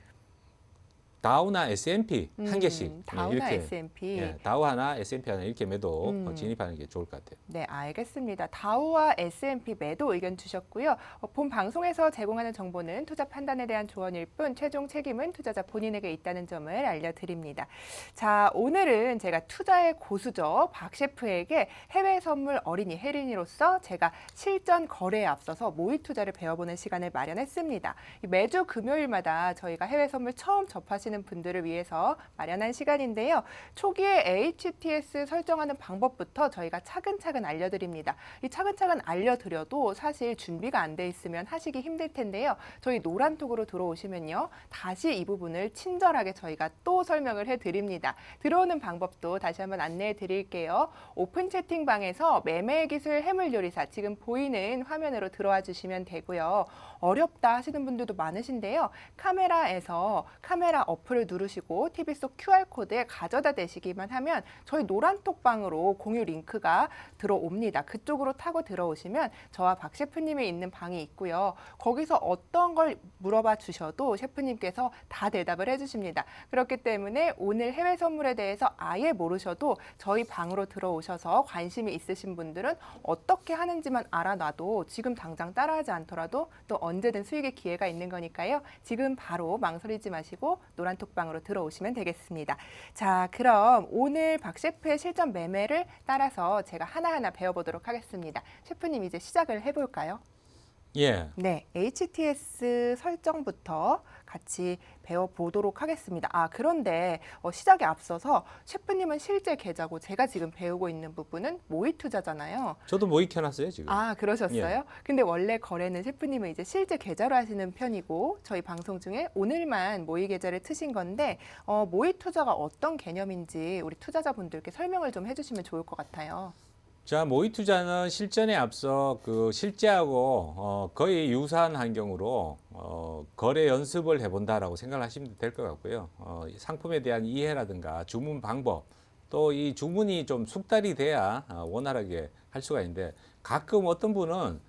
Speaker 2: 다우나 S&P 한 개씩
Speaker 1: 다우나
Speaker 2: 이렇게
Speaker 1: S&P.
Speaker 2: 예, 다우 하나, S&P 하나 이렇게 매도 진입하는 게 좋을 것 같아요.
Speaker 1: 네, 알겠습니다. 다우와 S&P 매도 의견 주셨고요. 본 방송에서 제공하는 정보는 투자 판단에 대한 조언일 뿐 최종 책임은 투자자 본인에게 있다는 점을 알려드립니다. 자, 오늘은 제가 투자의 고수죠. 박 셰프에게 해외 선물 어린이 혜린이로서 제가 실전 거래에 앞서서 모의 투자를 배워보는 시간을 마련했습니다. 매주 금요일마다 저희가 해외 선물 처음 접하시는 분들을 위해서 마련한 시간인데요. 초기에 HTS 설정하는 방법부터 저희가 차근차근 알려드립니다. 이 차근차근 알려드려도 사실 준비가 안 돼 있으면 하시기 힘들 텐데요. 저희 노란톡으로 들어오시면요. 다시 이 부분을 친절하게 저희가 또 설명을 해드립니다. 들어오는 방법도 다시 한번 안내해 드릴게요. 오픈 채팅방에서 매매 기술 해물요리사 지금 보이는 화면으로 들어와 주시면 되고요. 어렵다 하시는 분들도 많으신데요. 카메라에서 카메라 어플을 누르시고 TV 속 QR코드에 가져다 대시기만 하면 저희 노란톡방으로 공유 링크가 들어옵니다. 그쪽으로 타고 들어오시면 저와 박 셰프님이 있는 방이 있고요. 거기서 어떤 걸 물어봐 주셔도 셰프님께서 다 대답을 해주십니다. 그렇기 때문에 오늘 해외 선물에 대해서 아예 모르셔도 저희 방으로 들어오셔서 관심이 있으신 분들은 어떻게 하는지만 알아놔도 지금 당장 따라하지 않더라도 또 언제든 수익의 기회가 있는 거니까요. 지금 바로 망설이지 마시고 노란톡방으로 들어오시면 되겠습니다. 자, 그럼 오늘 박 셰프의 실전 매매를 따라서 제가 하나하나 배워보도록 하겠습니다. 셰프님 이제 시작을 해볼까요?
Speaker 2: 예.
Speaker 1: 네, HTS 설정부터 같이 배워보도록 하겠습니다. 아, 그런데 시작에 앞서서 셰프님은 실제 계좌고 제가 지금 배우고 있는 부분은 모의 투자잖아요.
Speaker 2: 저도 모의 켜놨어요 지금.
Speaker 1: 아, 그러셨어요?
Speaker 2: 예.
Speaker 1: 근데 원래 거래는 셰프님은 이제 실제 계좌로 하시는 편이고 저희 방송 중에 오늘만 모의 계좌를 트신 건데 모의 투자가 어떤 개념인지 우리 투자자분들께 설명을 좀 해주시면 좋을 것 같아요.
Speaker 2: 자, 모의 투자는 실전에 앞서 그 실제하고 거의 유사한 환경으로 거래 연습을 해본다라고 생각을 하시면 될 것 같고요. 상품에 대한 이해라든가 주문 방법, 또 이 주문이 좀 숙달이 돼야 원활하게 할 수가 있는데 가끔 어떤 분은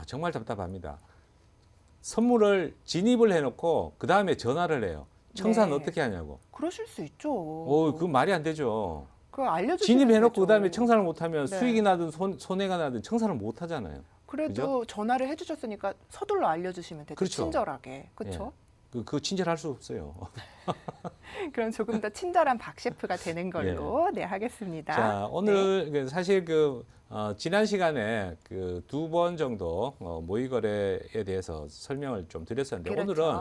Speaker 2: 정말 답답합니다. 선물을 진입을 해놓고 그 다음에 전화를 해요. 청산
Speaker 1: 네.
Speaker 2: 어떻게 하냐고.
Speaker 1: 그러실 수 있죠.
Speaker 2: 그 말이 안 되죠.
Speaker 1: 그걸 알려주시면
Speaker 2: 진입해놓고
Speaker 1: 되죠.
Speaker 2: 그다음에 청산을 못하면
Speaker 1: 네.
Speaker 2: 수익이 나든 손해가 나든 청산을 못하잖아요.
Speaker 1: 그래도 전화를 해주셨으니까 서둘러 알려주시면 되죠.
Speaker 2: 그렇죠.
Speaker 1: 친절하게. 그렇죠?
Speaker 2: 그 친절할 수 없어요.
Speaker 1: 그럼 조금 더 친절한 박 셰프가 되는 걸로 네, 하겠습니다.
Speaker 2: 자, 오늘 사실 지난 시간에 그 2번 정도 모의 거래에 대해서 설명을 좀 드렸었는데
Speaker 1: 그렇죠.
Speaker 2: 오늘은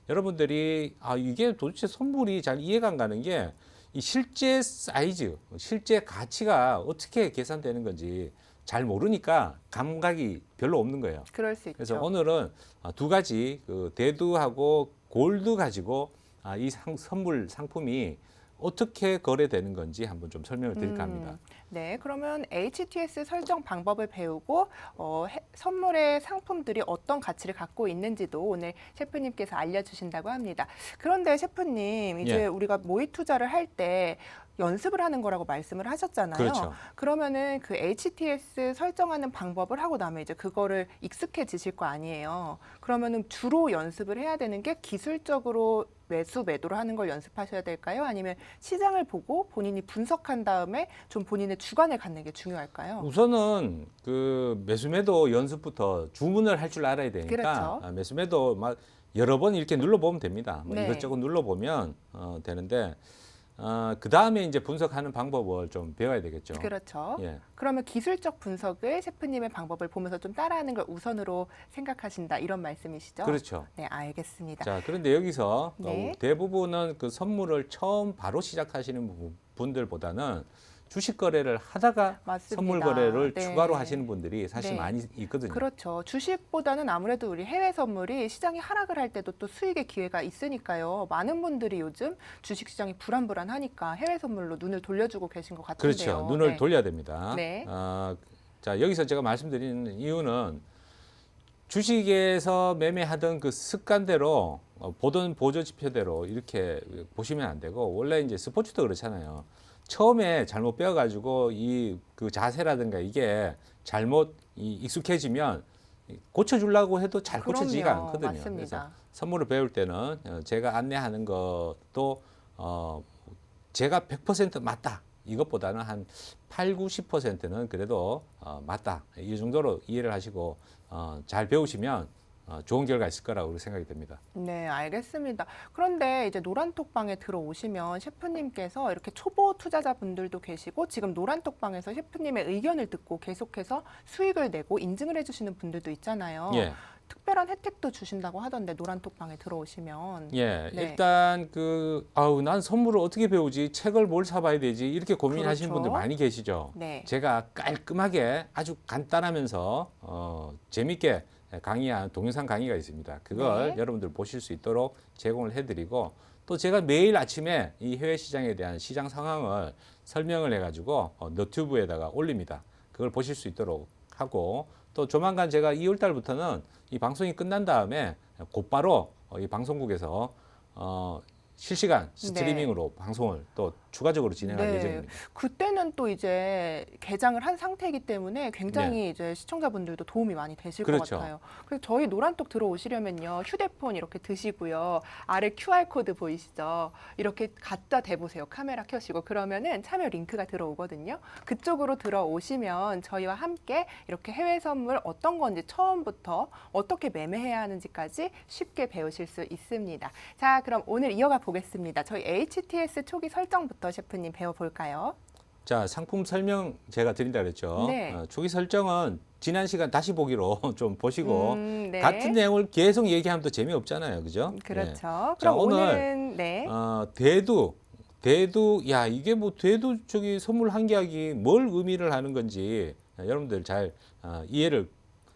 Speaker 2: 여러분들이 이게 도대체 선물이 잘 이해가 안 가는 게 이 실제 사이즈, 실제 가치가 어떻게 계산되는 건지 잘 모르니까 감각이 별로 없는 거예요.
Speaker 1: 그럴 수 있죠.
Speaker 2: 그래서 오늘은 두 가지 대두하고 골드 가지고 이 선물 상품이 어떻게 거래되는 건지 한번 좀 설명을 드릴까 합니다.
Speaker 1: 네, 그러면 HTS 설정 방법을 배우고 선물의 상품들이 어떤 가치를 갖고 있는지도 오늘 셰프님께서 알려주신다고 합니다. 그런데 셰프님, 이제
Speaker 2: 예.
Speaker 1: 우리가 모의 투자를 할 때 연습을 하는 거라고 말씀을 하셨잖아요.
Speaker 2: 그렇죠.
Speaker 1: 그러면은 그 HTS 설정하는 방법을 하고 나면 이제 그거를 익숙해지실 거 아니에요. 그러면은 주로 연습을 해야 되는 게 기술적으로 매수 매도를 하는 걸 연습하셔야 될까요? 아니면 시장을 보고 본인이 분석한 다음에 좀 본인의 주관을 갖는 게 중요할까요?
Speaker 2: 우선은 그 매수매도 연습부터 주문을 할 줄 알아야 되니까
Speaker 1: 그렇죠.
Speaker 2: 매수매도 막 여러 번 이렇게 눌러보면 됩니다.
Speaker 1: 네.
Speaker 2: 이것저것 눌러보면 되는데 그 다음에 이제 분석하는 방법을 좀 배워야 되겠죠.
Speaker 1: 그렇죠.
Speaker 2: 예.
Speaker 1: 그러면 기술적 분석을 셰프님의 방법을 보면서 좀 따라하는 걸 우선으로 생각하신다 이런 말씀이시죠?
Speaker 2: 그렇죠.
Speaker 1: 네, 알겠습니다.
Speaker 2: 자, 그런데 여기서
Speaker 1: 네.
Speaker 2: 대부분은 그 선물을 처음 바로 시작하시는 분들보다는 주식 거래를 하다가
Speaker 1: 맞습니다.
Speaker 2: 선물 거래를
Speaker 1: 네.
Speaker 2: 추가로 하시는 분들이 사실
Speaker 1: 네.
Speaker 2: 많이 있거든요.
Speaker 1: 그렇죠. 주식보다는 아무래도 우리 해외 선물이 시장이 하락을 할 때도 또 수익의 기회가 있으니까요. 많은 분들이 요즘 주식 시장이 불안불안하니까 해외 선물로 눈을 돌려주고 계신 것 같은데요.
Speaker 2: 그렇죠. 눈을
Speaker 1: 네.
Speaker 2: 돌려야 됩니다.
Speaker 1: 네.
Speaker 2: 자, 여기서 제가 말씀드리는 이유는 주식에서 매매하던 그 습관대로 보던 보조 지표대로 이렇게 보시면 안 되고 원래 이제 스포츠도 그렇잖아요. 처음에 잘못 배워가지고 그 자세라든가 이게 잘못 익숙해지면 고쳐주려고 해도 잘 고쳐지지가
Speaker 1: 그럼요.
Speaker 2: 않거든요.
Speaker 1: 맞습니다.
Speaker 2: 그래서 선물을 배울 때는 제가 안내하는 것도 제가 100% 맞다. 이것보다는 한 8, 90%는 그래도 맞다. 이 정도로 이해를 하시고 잘 배우시면 좋은 결과 있을 거라고 생각이 됩니다.
Speaker 1: 네, 알겠습니다. 그런데 이제 노란톡방에 들어오시면 셰프님께서 이렇게 초보 투자자분들도 계시고 지금 노란톡방에서 셰프님의 의견을 듣고 계속해서 수익을 내고 인증을 해주시는 분들도 있잖아요.
Speaker 2: 예.
Speaker 1: 특별한 혜택도 주신다고 하던데 노란톡방에 들어오시면.
Speaker 2: 예,
Speaker 1: 네.
Speaker 2: 일단 난 선물을 어떻게 배우지? 책을 뭘 사봐야 되지? 이렇게 고민하시는
Speaker 1: 그렇죠.
Speaker 2: 분들 많이 계시죠.
Speaker 1: 네.
Speaker 2: 제가 깔끔하게 아주 간단하면서 재밌게 강의한 동영상 강의가 있습니다. 그걸
Speaker 1: 네.
Speaker 2: 여러분들 보실 수 있도록 제공을 해드리고 또 제가 매일 아침에 이 해외 시장에 대한 시장 상황을 설명을 해가지고 너튜브에다가 올립니다. 그걸 보실 수 있도록 하고 또 조만간 제가 2월 달부터는 이 방송이 끝난 다음에 곧바로 이 방송국에서 실시간 스트리밍으로 방송을 또 추가적으로 진행할
Speaker 1: 네.
Speaker 2: 예정입니다.
Speaker 1: 그때는 또 이제 개장을 한 상태이기 때문에 굉장히 이제 시청자분들도 도움이 많이 되실 것
Speaker 2: 그렇죠.
Speaker 1: 같아요. 그래서 저희 노란톡 들어오시려면요. 휴대폰 이렇게 드시고요. 아래 QR코드 보이시죠? 이렇게 갖다 대보세요. 카메라 켜시고. 그러면은 참여 링크가 들어오거든요. 그쪽으로 들어오시면 저희와 함께 이렇게 해외 선물 어떤 건지 처음부터 어떻게 매매해야 하는지까지 쉽게 배우실 수 있습니다. 자, 그럼 오늘 이어가 보겠습니다. 저희 HTS 초기 설정부터 셰프님 배워볼까요?
Speaker 2: 자, 상품 설명 제가 드린다 그랬죠.
Speaker 1: 네.
Speaker 2: 초기 설정은 지난 시간 다시 보기로 좀 보시고
Speaker 1: 네.
Speaker 2: 같은 내용을 계속 얘기하면 또 재미없잖아요. 그죠?
Speaker 1: 그렇죠.
Speaker 2: 예.
Speaker 1: 그럼
Speaker 2: 자, 오늘
Speaker 1: 오늘은 네.
Speaker 2: 대두, 야, 이게 뭐 대두 선물 한 계약이 뭘 의미를 하는 건지 여러분들 잘 이해를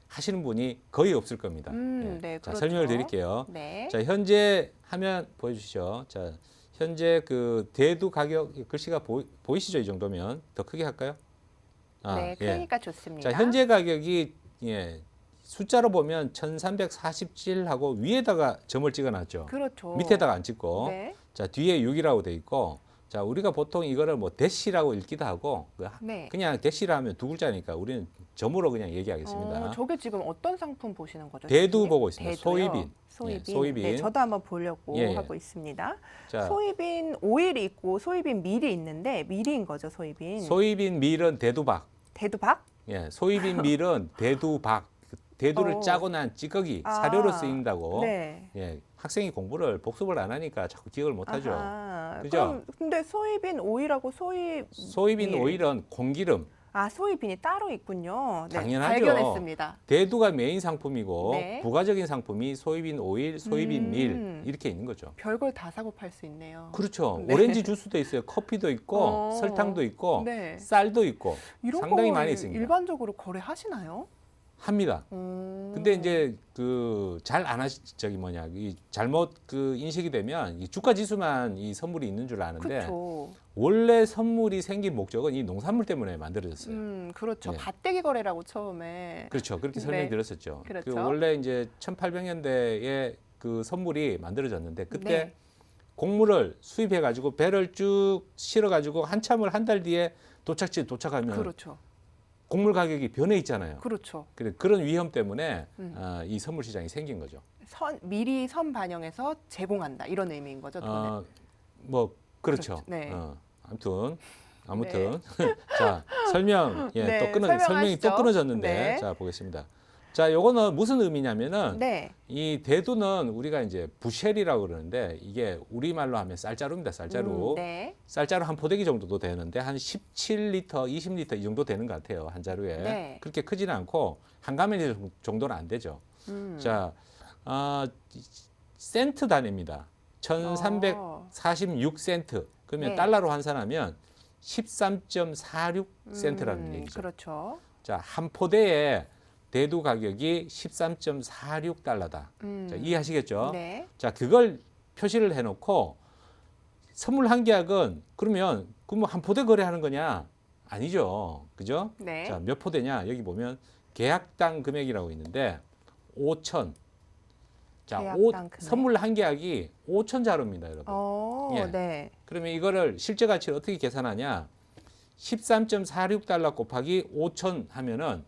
Speaker 2: 하시는 분이 거의 없을 겁니다. 예.
Speaker 1: 네,
Speaker 2: 자,
Speaker 1: 그렇죠.
Speaker 2: 설명을 드릴게요.
Speaker 1: 네.
Speaker 2: 자, 현재 화면 보여주시죠. 자, 현재 그 대두 가격 글씨가 보이시죠? 이 정도면 더 크게 할까요?
Speaker 1: 네,
Speaker 2: 예.
Speaker 1: 크니까 좋습니다.
Speaker 2: 자, 현재 가격이 숫자로 보면 1347하고 위에다가 점을 찍어놨죠.
Speaker 1: 그렇죠.
Speaker 2: 밑에다가 안 찍고.
Speaker 1: 네.
Speaker 2: 자, 뒤에 6이라고 돼 있고. 자, 우리가 보통 이거를 뭐 대시라고 읽기도 하고
Speaker 1: 네.
Speaker 2: 그냥 대시라 하면 두 글자니까 우리는 점으로 그냥 얘기하겠습니다.
Speaker 1: 저게 지금 어떤 상품 보시는 거죠?
Speaker 2: 대두
Speaker 1: 셰프님?
Speaker 2: 보고 있습니다.
Speaker 1: 대두요?
Speaker 2: 소이빈.
Speaker 1: 소이빈.
Speaker 2: 예, 소이빈.
Speaker 1: 네, 저도 한번 보려고
Speaker 2: 예, 예.
Speaker 1: 하고 있습니다.
Speaker 2: 자,
Speaker 1: 소이빈 오일이 있고 소이빈 밀이 있는데 밀인 거죠, 소이빈.
Speaker 2: 소이빈 밀은 대두박.
Speaker 1: 대두박?
Speaker 2: 예, 소이빈 밀은 대두박. 대두를 짜고 난 찌꺼기 사료로 쓰인다고.
Speaker 1: 네.
Speaker 2: 예, 학생이 공부를 복습을 안 하니까 자꾸 기억을 못 하죠.
Speaker 1: 아하.
Speaker 2: 그죠?
Speaker 1: 그럼 근데 소이빈 오일하고
Speaker 2: 소이빈
Speaker 1: 밀.
Speaker 2: 오일은 공기름,
Speaker 1: 소이빈이 따로 있군요. 네,
Speaker 2: 당연하죠.
Speaker 1: 발견했습니다.
Speaker 2: 대두가 메인 상품이고
Speaker 1: 네.
Speaker 2: 부가적인 상품이 소이빈 오일, 소이빈 밀 이렇게 있는 거죠.
Speaker 1: 별걸 다 사고 팔 수 있네요.
Speaker 2: 그렇죠.
Speaker 1: 네.
Speaker 2: 오렌지 주스도 있어요. 커피도 있고 설탕도 있고
Speaker 1: 네.
Speaker 2: 쌀도 있고
Speaker 1: 이런
Speaker 2: 상당히
Speaker 1: 거
Speaker 2: 많이 있습니다.
Speaker 1: 일반적으로 거래하시나요?
Speaker 2: 합니다. 근데 이제 잘 안 하시 이 잘못 인식이 되면 이 주가 지수만 이 선물이 있는 줄 아는데
Speaker 1: 그렇죠.
Speaker 2: 원래 선물이 생긴 목적은 이 농산물 때문에 만들어졌어요.
Speaker 1: 그렇죠.
Speaker 2: 네.
Speaker 1: 밭대기 거래라고 처음에.
Speaker 2: 그렇죠. 그렇게
Speaker 1: 네.
Speaker 2: 설명드렸었죠.
Speaker 1: 그렇죠.
Speaker 2: 그 원래 이제 1800년대에 그 선물이 만들어졌는데 그때
Speaker 1: 네.
Speaker 2: 곡물을 수입해 가지고 배를 쭉 실어 가지고 한참을 한 달 뒤에 도착지에 도착하면
Speaker 1: 그렇죠.
Speaker 2: 곡물 가격이 변해 있잖아요.
Speaker 1: 그렇죠.
Speaker 2: 그런 위험 때문에 이 선물 시장이 생긴 거죠.
Speaker 1: 미리 선 반영해서 제공한다 이런 의미인 거죠. 돈을.
Speaker 2: 뭐 그렇죠.
Speaker 1: 그렇죠. 네.
Speaker 2: 아무튼 자 설명
Speaker 1: 네,
Speaker 2: 설명이 또
Speaker 1: 설명하시죠.
Speaker 2: 끊어졌는데
Speaker 1: 네.
Speaker 2: 자 보겠습니다. 자 요거는 무슨 의미냐면은
Speaker 1: 네.
Speaker 2: 이 대두는 우리가 이제 부쉘이라고 그러는데 이게 우리말로 하면 쌀자루입니다. 쌀자루.
Speaker 1: 네.
Speaker 2: 쌀자루 한 포대기 정도도 되는데 한 17리터, 20리터 이 정도 되는 것 같아요. 한 자루에.
Speaker 1: 네.
Speaker 2: 그렇게 크지는 않고 한 가마니 정도는 안 되죠. 자, 센트 단위입니다. 1346센트. 그러면
Speaker 1: 네.
Speaker 2: 달러로 환산하면 13.46센트라는 얘기죠.
Speaker 1: 그렇죠.
Speaker 2: 자, 한 포대에 대두 가격이 13.46달러다. 자, 이해하시겠죠?
Speaker 1: 네.
Speaker 2: 자, 그걸 표시를 해놓고 선물 한 계약은 그러면 한 포대 거래하는 거냐? 아니죠. 그죠?
Speaker 1: 네.
Speaker 2: 자, 몇 포대냐? 여기 보면 계약당 금액이라고 있는데 5천. 자,
Speaker 1: 계약당 금액.
Speaker 2: 선물 한 계약이 5천 자루입니다, 여러분. 예.
Speaker 1: 네.
Speaker 2: 그러면 이거를 실제 가치를 어떻게 계산하냐? 13.46달러 곱하기 5천 하면은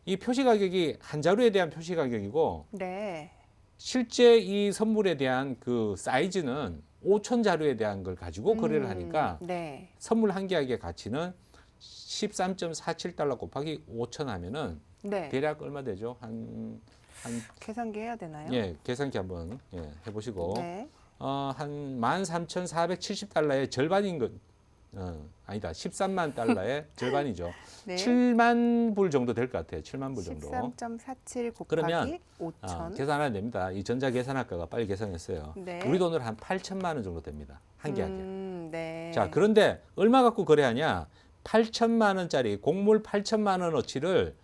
Speaker 2: 이 표시 가격이 한 자루에 대한 표시 가격이고
Speaker 1: 네.
Speaker 2: 실제 이 선물에 대한 그 사이즈는 5천 자루에 대한 걸 가지고 거래를 하니까
Speaker 1: 네.
Speaker 2: 선물 한 개의 가치는 13.47달러 곱하기 5천 하면은
Speaker 1: 네.
Speaker 2: 대략 얼마 되죠? 한
Speaker 1: 계산기 해야 되나요?
Speaker 2: 예, 계산기 한번 해보시고
Speaker 1: 네.
Speaker 2: 한 13,470달러의 절반인 것 아니다 13만 달러의 절반이죠.
Speaker 1: 네.
Speaker 2: 7만 불 정도 될 것 같아요. 7만 불 정도.
Speaker 1: 13.47 곱하기
Speaker 2: 그러면
Speaker 1: 5천.
Speaker 2: 계산하면 됩니다. 이 전자계산학과가 빨리 계산했어요.
Speaker 1: 네.
Speaker 2: 우리 돈으로 한 8천만 원 정도 됩니다. 한 개 한 개.
Speaker 1: 네.
Speaker 2: 자, 그런데 얼마 갖고 거래하냐? 8천만 원짜리 곡물 8천만 원어치를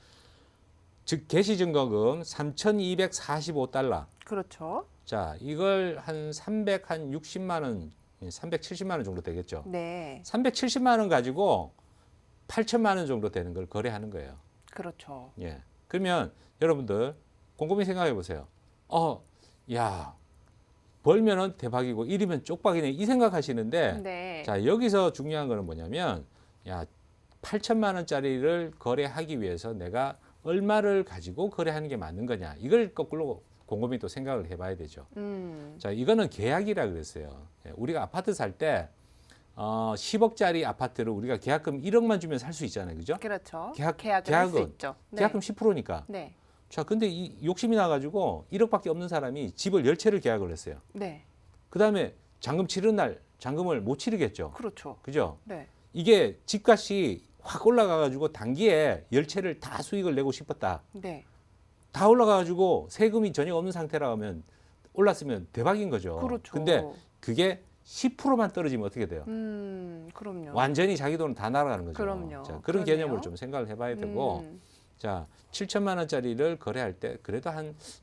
Speaker 2: 즉 개시증거금 3,245달러.
Speaker 1: 그렇죠.
Speaker 2: 자, 이걸 한 360만 원, 370만 원 정도 되겠죠.
Speaker 1: 네.
Speaker 2: 370만 원 가지고 8천만 원 정도 되는 걸 거래하는 거예요.
Speaker 1: 그렇죠.
Speaker 2: 예. 그러면 여러분들 곰곰이 생각해 보세요. 야, 벌면은 대박이고 일이면 쪽박이네 이 생각하시는데
Speaker 1: 네.
Speaker 2: 자, 여기서 중요한 거는 뭐냐면 야, 8천만 원짜리를 거래하기 위해서 내가 얼마를 가지고 거래하는 게 맞는 거냐. 이걸 거꾸로 곰곰이 또 생각을 해봐야 되죠. 자, 이거는 계약이라 그랬어요. 예, 우리가 아파트 살 때 10억짜리 아파트를 우리가 계약금 1억만 주면 살 수 있잖아요. 그죠?
Speaker 1: 그렇죠.
Speaker 2: 계약은
Speaker 1: 할 수 있죠. 네.
Speaker 2: 계약금 10%니까.
Speaker 1: 네.
Speaker 2: 자, 근데 이 욕심이 나가지고 1억밖에 없는 사람이 집을 10채를 계약을 했어요.
Speaker 1: 네.
Speaker 2: 그 다음에 잔금 치르는 날 잔금을 못 치르겠죠.
Speaker 1: 그렇죠.
Speaker 2: 그죠?
Speaker 1: 네.
Speaker 2: 이게 집값이 확 올라가가지고 단기에 10채를 다 수익을 내고 싶었다.
Speaker 1: 네.
Speaker 2: 다 올라가가지고 세금이 전혀 없는 상태라 하면 올랐으면 대박인 거죠.
Speaker 1: 그렇죠.
Speaker 2: 근데 그게 10%만 떨어지면 어떻게 돼요?
Speaker 1: 그럼요.
Speaker 2: 완전히 자기 돈은 다 날아가는 거죠.
Speaker 1: 그럼요.
Speaker 2: 자, 그런
Speaker 1: 그러네요.
Speaker 2: 개념으로 좀 생각을 해봐야 되고,
Speaker 1: 음.
Speaker 2: 자, 7천만 원짜리를 거래할 때 그래도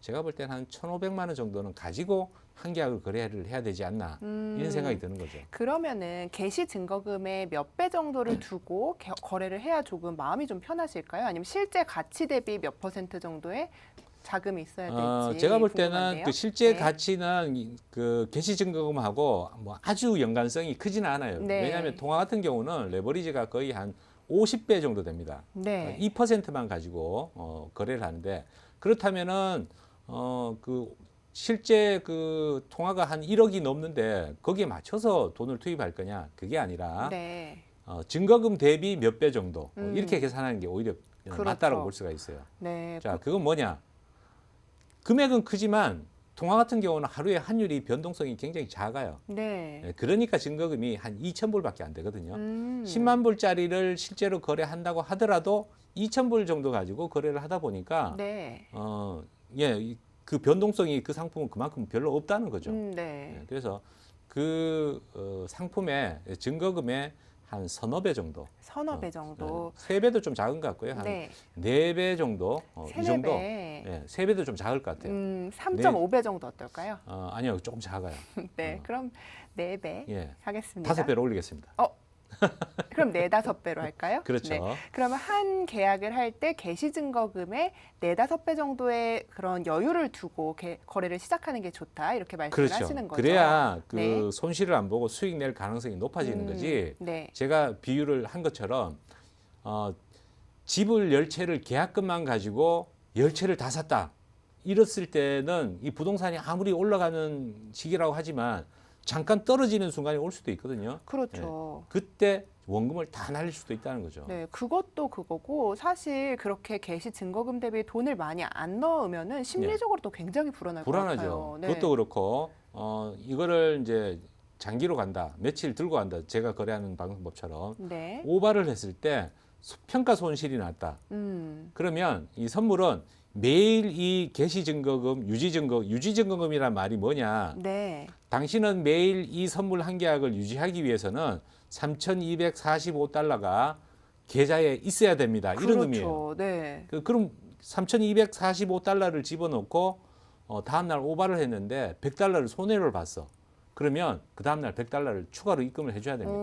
Speaker 2: 제가 볼 때는 한 1,500만 원 정도는 가지고 한 계약을 거래를 해야 되지 않나 이런 생각이 드는 거죠.
Speaker 1: 그러면은 개시 증거금의 몇 배 정도를 두고 거래를 해야 조금 마음이 좀 편하실까요? 아니면 실제 가치 대비 몇 % 정도의 자금이 있어야 될지
Speaker 2: 제가 볼 때는
Speaker 1: 궁금한데요.
Speaker 2: 그 실제
Speaker 1: 네.
Speaker 2: 가치는 그 개시 증거금하고 뭐 아주 연관성이 크지는 않아요.
Speaker 1: 네.
Speaker 2: 왜냐하면 통화 같은 경우는 레버리지가 거의 한 50배 정도 됩니다.
Speaker 1: 네.
Speaker 2: 2%만 가지고 거래를 하는데 그렇다면은 그 실제 그 통화가 한 1억이 넘는데 거기에 맞춰서 돈을 투입할 거냐 그게 아니라
Speaker 1: 네.
Speaker 2: 증거금 대비 몇 배 정도 이렇게 계산하는 게 오히려
Speaker 1: 그렇죠.
Speaker 2: 맞다라고 볼 수가 있어요.
Speaker 1: 네.
Speaker 2: 자, 그건 뭐냐? 금액은 크지만 통화 같은 경우는 하루에 환율이 변동성이 굉장히 작아요.
Speaker 1: 네.
Speaker 2: 예, 그러니까 증거금이 한 2,000불밖에 안 되거든요. 10만
Speaker 1: 음.
Speaker 2: 불짜리를 실제로 거래한다고 하더라도 2,000불 정도 가지고 거래를 하다 보니까
Speaker 1: 네.
Speaker 2: 그 변동성이 그 상품은 그만큼 별로 없다는 거죠.
Speaker 1: 네.
Speaker 2: 예, 그래서 그 상품의 증거금의 한 서너 배 정도,
Speaker 1: 서너 배 정도.
Speaker 2: 세 배도 좀 작은 것 같고요. 한
Speaker 1: 네.
Speaker 2: 네 배 정도, 이
Speaker 1: 세네
Speaker 2: 정도,
Speaker 1: 배.
Speaker 2: 예, 세 배도 좀 작을 것 같아요.
Speaker 1: 3.5배 정도 어떨까요?
Speaker 2: 아니요, 조금 작아요.
Speaker 1: 네. 그럼 4배
Speaker 2: 예,
Speaker 1: 하겠습니다.
Speaker 2: 5배로 올리겠습니다.
Speaker 1: 그럼 4-5배로 할까요?
Speaker 2: 그렇죠.
Speaker 1: 네. 그러면 한 계약을 할 때 개시 증거금의 4-5배 정도의 그런 여유를 두고 거래를 시작하는 게 좋다. 이렇게 말씀을
Speaker 2: 그렇죠.
Speaker 1: 하시는 거죠.
Speaker 2: 그래야 그
Speaker 1: 네.
Speaker 2: 손실을 안 보고 수익 낼 가능성이 높아지는 거지.
Speaker 1: 네.
Speaker 2: 제가 비유를 한 것처럼 집을 10채를 계약금만 가지고 10채를 다 샀다. 이랬을 때는 이 부동산이 아무리 올라가는 시기라고 하지만 잠깐 떨어지는 순간이 올 수도 있거든요.
Speaker 1: 그렇죠.
Speaker 2: 그때 원금을 다 날릴 수도 있다는 거죠.
Speaker 1: 네, 그것도 그거고 사실 그렇게 개시 증거금 대비 돈을 많이 안 넣으면은 심리적으로도 굉장히 불안할 것
Speaker 2: 불안하죠.
Speaker 1: 같아요. 네.
Speaker 2: 그것도 그렇고 이거를 이제 장기로 간다, 며칠 들고 간다. 제가 거래하는 방법처럼
Speaker 1: 네.
Speaker 2: 오바를 했을 때 평가 손실이 났다. 그러면 이 선물은 매일 이 개시증거금, 유지증거금이란 말이 뭐냐?
Speaker 1: 네.
Speaker 2: 당신은 매일 이 선물 한 계약을 유지하기 위해서는 3,245달러가 계좌에 있어야 됩니다. 이런
Speaker 1: 그렇죠.
Speaker 2: 의미예요.
Speaker 1: 네.
Speaker 2: 그럼 3,245달러를 집어넣고 다음날 오바를 했는데 100달러를 손해를 봤어. 그러면 그 다음날 100달러를 추가로 입금을 해줘야 됩니다.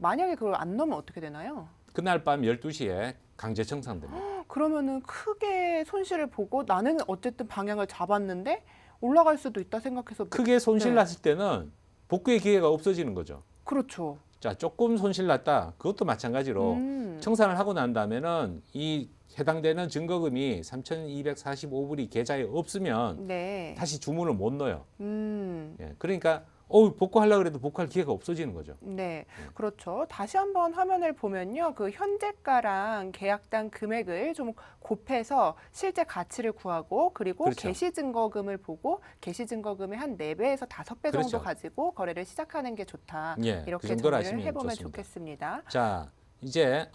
Speaker 1: 만약에 그걸 안 넣으면 어떻게 되나요?
Speaker 2: 그날 밤 12시에 강제 청산됩니다.
Speaker 1: 그러면은 크게 손실을 보고 나는 어쨌든 방향을 잡았는데 올라갈 수도 있다 생각해서
Speaker 2: 크게 손실
Speaker 1: 네.
Speaker 2: 났을 때는 복구의 기회가 없어지는 거죠.
Speaker 1: 그렇죠.
Speaker 2: 자, 조금 손실 났다. 그것도 마찬가지로 청산을 하고 난 다음에는 이 해당되는 증거금이 3,245불이 계좌에 없으면
Speaker 1: 네.
Speaker 2: 다시 주문을 못 넣어요.
Speaker 1: 음.
Speaker 2: 예, 그러니까 복구하려고 해도 복구할 기회가 없어지는 거죠.
Speaker 1: 네, 그렇죠. 다시 한번 화면을 보면요. 그 현재가랑 계약당 금액을 좀 곱해서 실제 가치를 구하고 그리고
Speaker 2: 그렇죠.
Speaker 1: 개시증거금을 보고 개시증거금의 한 4배에서 5배 정도
Speaker 2: 그렇죠.
Speaker 1: 가지고 거래를 시작하는 게 좋다.
Speaker 2: 예, 그
Speaker 1: 이렇게
Speaker 2: 정도로
Speaker 1: 정리를
Speaker 2: 하시면
Speaker 1: 해보면
Speaker 2: 좋습니다.
Speaker 1: 좋겠습니다.
Speaker 2: 자, 이제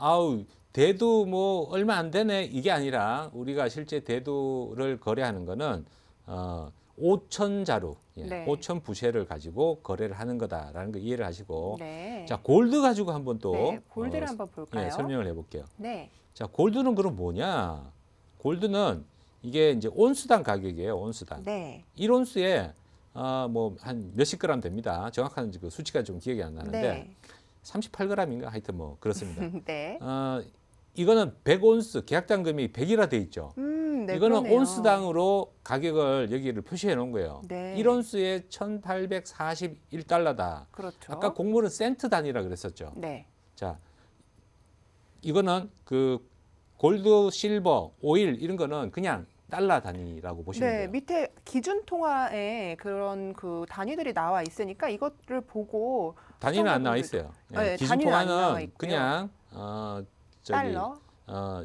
Speaker 2: 대두 뭐 얼마 안 되네 이게 아니라 우리가 실제 대두를 거래하는 거는 5천 자루,
Speaker 1: 네.
Speaker 2: 5천 부채를 가지고 거래를 하는 거다라는 거 이해를 하시고,
Speaker 1: 네.
Speaker 2: 자 골드 가지고 한번 또
Speaker 1: 네, 골드를 한번 볼까요?
Speaker 2: 설명을 해볼게요.
Speaker 1: 네.
Speaker 2: 자 골드는 그럼 뭐냐? 골드는 이게 이제 온수당 가격이에요. 온수당.
Speaker 1: 네.
Speaker 2: 1온수에 뭐 한 몇십 그램 됩니다. 정확한 그 수치가 좀 기억이 안 나는데
Speaker 1: 네.
Speaker 2: 38g인가 하여튼 뭐 그렇습니다.
Speaker 1: 네.
Speaker 2: 이거는 100온스 계약당금이 100이라 돼 있죠.
Speaker 1: 네,
Speaker 2: 이거는
Speaker 1: 그러네요.
Speaker 2: 온수당으로 가격을 여기를 표시해 놓은 거예요.
Speaker 1: 네.
Speaker 2: 1온수에 1,841달러다.
Speaker 1: 그렇죠.
Speaker 2: 아까 곡물은 센트 단위라 그랬었죠.
Speaker 1: 네.
Speaker 2: 자, 이거는 그 골드, 실버, 오일 이런 거는 그냥 달러 단위라고 보시면
Speaker 1: 네,
Speaker 2: 돼요.
Speaker 1: 밑에 기준 통화에 그런 그 단위들이 나와 있으니까 이것을 보고
Speaker 2: 단위는 안 나와
Speaker 1: 시청자분들도-
Speaker 2: 있어요.
Speaker 1: 네,
Speaker 2: 기준
Speaker 1: 단위는 안 나와
Speaker 2: 통화는
Speaker 1: 있고요.
Speaker 2: 그냥
Speaker 1: 달러.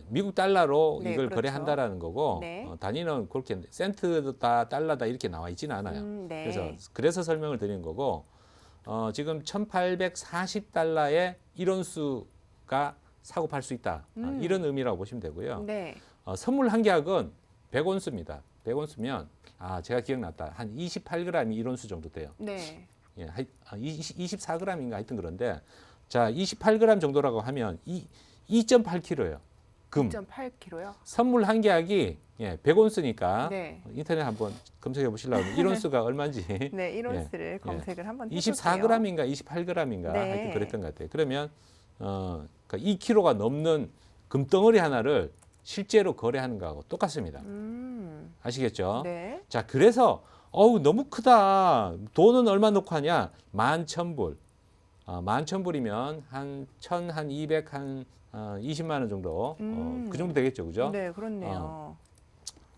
Speaker 2: 미국 달러로
Speaker 1: 네,
Speaker 2: 이걸
Speaker 1: 그렇죠.
Speaker 2: 거래한다라는 거고
Speaker 1: 네.
Speaker 2: 단위는 그렇게 센트다 달러다 이렇게 나와 있지는 않아요.
Speaker 1: 네.
Speaker 2: 그래서 설명을 드리는 거고 지금 1,840달러에 1온수가 사고 팔 수 있다. 이런 의미라고 보시면 되고요.
Speaker 1: 네.
Speaker 2: 선물 한 계약은 100온수입니다. 100온수면 제가 기억났다. 한 28g이 1온수 정도 돼요.
Speaker 1: 네.
Speaker 2: 24g인가 하여튼 그런데 자 28g 정도라고 하면 2.8kg예요. 금.
Speaker 1: 2.8kg요?
Speaker 2: 선물 한 계약이 100온스니까
Speaker 1: 네.
Speaker 2: 인터넷 한번 검색해 보시려면 1온스가 얼마인지
Speaker 1: 네, 1온스를 검색을 한번 해볼게요.
Speaker 2: 24g인가 28g인가
Speaker 1: 네.
Speaker 2: 하여튼 그랬던 것 같아요. 그러면 그러니까 2kg가 넘는 금덩어리 하나를 실제로 거래하는 거하고 똑같습니다. 아시겠죠?
Speaker 1: 네.
Speaker 2: 자, 그래서 너무 크다. 돈은 얼마 놓고 하냐? 11,000불. 11,000불이면 한 200, 한 20만 원 정도. 그 정도 되겠죠. 그죠?
Speaker 1: 네, 그렇네요.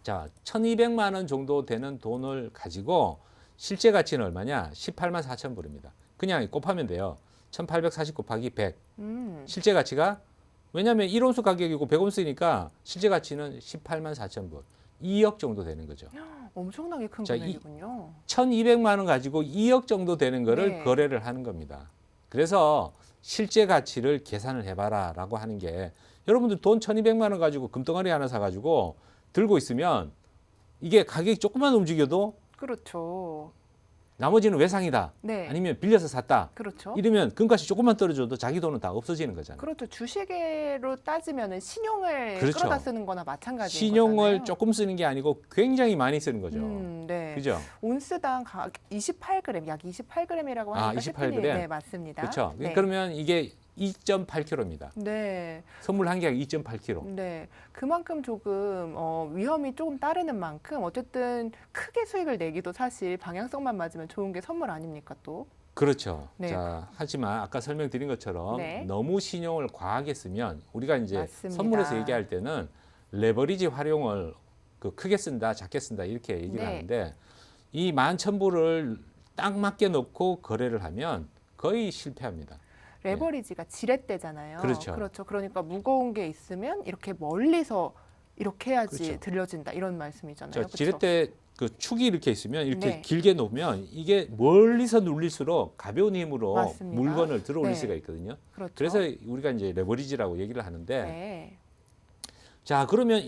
Speaker 2: 자, 1,200만 원 정도 되는 돈을 가지고 실제 가치는 얼마냐? 18만 4천 불입니다. 그냥 곱하면 돼요. 1,840 곱하기 100. 실제 가치가 왜냐하면 1온수 가격이고 100온수니까 실제 가치는 18만 4천 불. 2억 정도 되는 거죠.
Speaker 1: 엄청나게 큰
Speaker 2: 자,
Speaker 1: 금액이군요.
Speaker 2: 1,200만 원 가지고 2억 정도 되는 거를
Speaker 1: 네.
Speaker 2: 거래를 하는 겁니다. 그래서 실제 가치를 계산을 해봐라라고 하는 게 여러분들 돈 1,200만 원 가지고 금덩어리 하나 사가지고 들고 있으면 이게 가격이 조금만 움직여도
Speaker 1: 그렇죠.
Speaker 2: 나머지는 외상이다.
Speaker 1: 네.
Speaker 2: 아니면 빌려서 샀다.
Speaker 1: 그렇죠.
Speaker 2: 이러면 금값이 조금만 떨어져도 자기 돈은 다 없어지는 거잖아요.
Speaker 1: 그렇죠. 주식으로 따지면은 신용을
Speaker 2: 그렇죠.
Speaker 1: 끌어다 쓰는 거나 마찬가지인
Speaker 2: 신용을
Speaker 1: 거잖아요.
Speaker 2: 조금 쓰는 게 아니고 굉장히 많이 쓰는 거죠.
Speaker 1: 네.
Speaker 2: 그죠?
Speaker 1: 온스당 28g, 약 28g이라고 하니까
Speaker 2: 28g?
Speaker 1: 네, 맞습니다.
Speaker 2: 그렇죠.
Speaker 1: 네.
Speaker 2: 그러면 이게 2.8kg입니다.
Speaker 1: 네.
Speaker 2: 선물 한 개가 2.8kg.
Speaker 1: 네, 그만큼 조금 위험이 조금 따르는 만큼 어쨌든 크게 수익을 내기도 사실 방향성만 맞으면 좋은 게 선물 아닙니까 또?
Speaker 2: 그렇죠.
Speaker 1: 네.
Speaker 2: 자, 하지만 아까 설명드린 것처럼
Speaker 1: 네.
Speaker 2: 너무 신용을 과하게 쓰면 우리가 이제
Speaker 1: 맞습니다.
Speaker 2: 선물에서 얘기할 때는 레버리지 활용을 크게 쓴다, 작게 쓴다 이렇게 얘기를
Speaker 1: 네.
Speaker 2: 하는데 이 11,000불을 딱 맞게 놓고 거래를 하면 거의 실패합니다.
Speaker 1: 레버리지가 지렛대잖아요.
Speaker 2: 그렇죠.
Speaker 1: 그렇죠. 그러니까 무거운 게 있으면 이렇게 멀리서 이렇게 해야지
Speaker 2: 그렇죠.
Speaker 1: 들려진다 이런 말씀이잖아요.
Speaker 2: 자,
Speaker 1: 그렇죠?
Speaker 2: 지렛대 축이 이렇게 있으면 이렇게
Speaker 1: 네.
Speaker 2: 길게 놓으면 이게 멀리서 눌릴수록 가벼운 힘으로
Speaker 1: 맞습니다.
Speaker 2: 물건을 들어올릴
Speaker 1: 네.
Speaker 2: 수가 있거든요.
Speaker 1: 그렇죠.
Speaker 2: 그래서 우리가 이제 레버리지라고 얘기를 하는데
Speaker 1: 네.
Speaker 2: 자, 그러면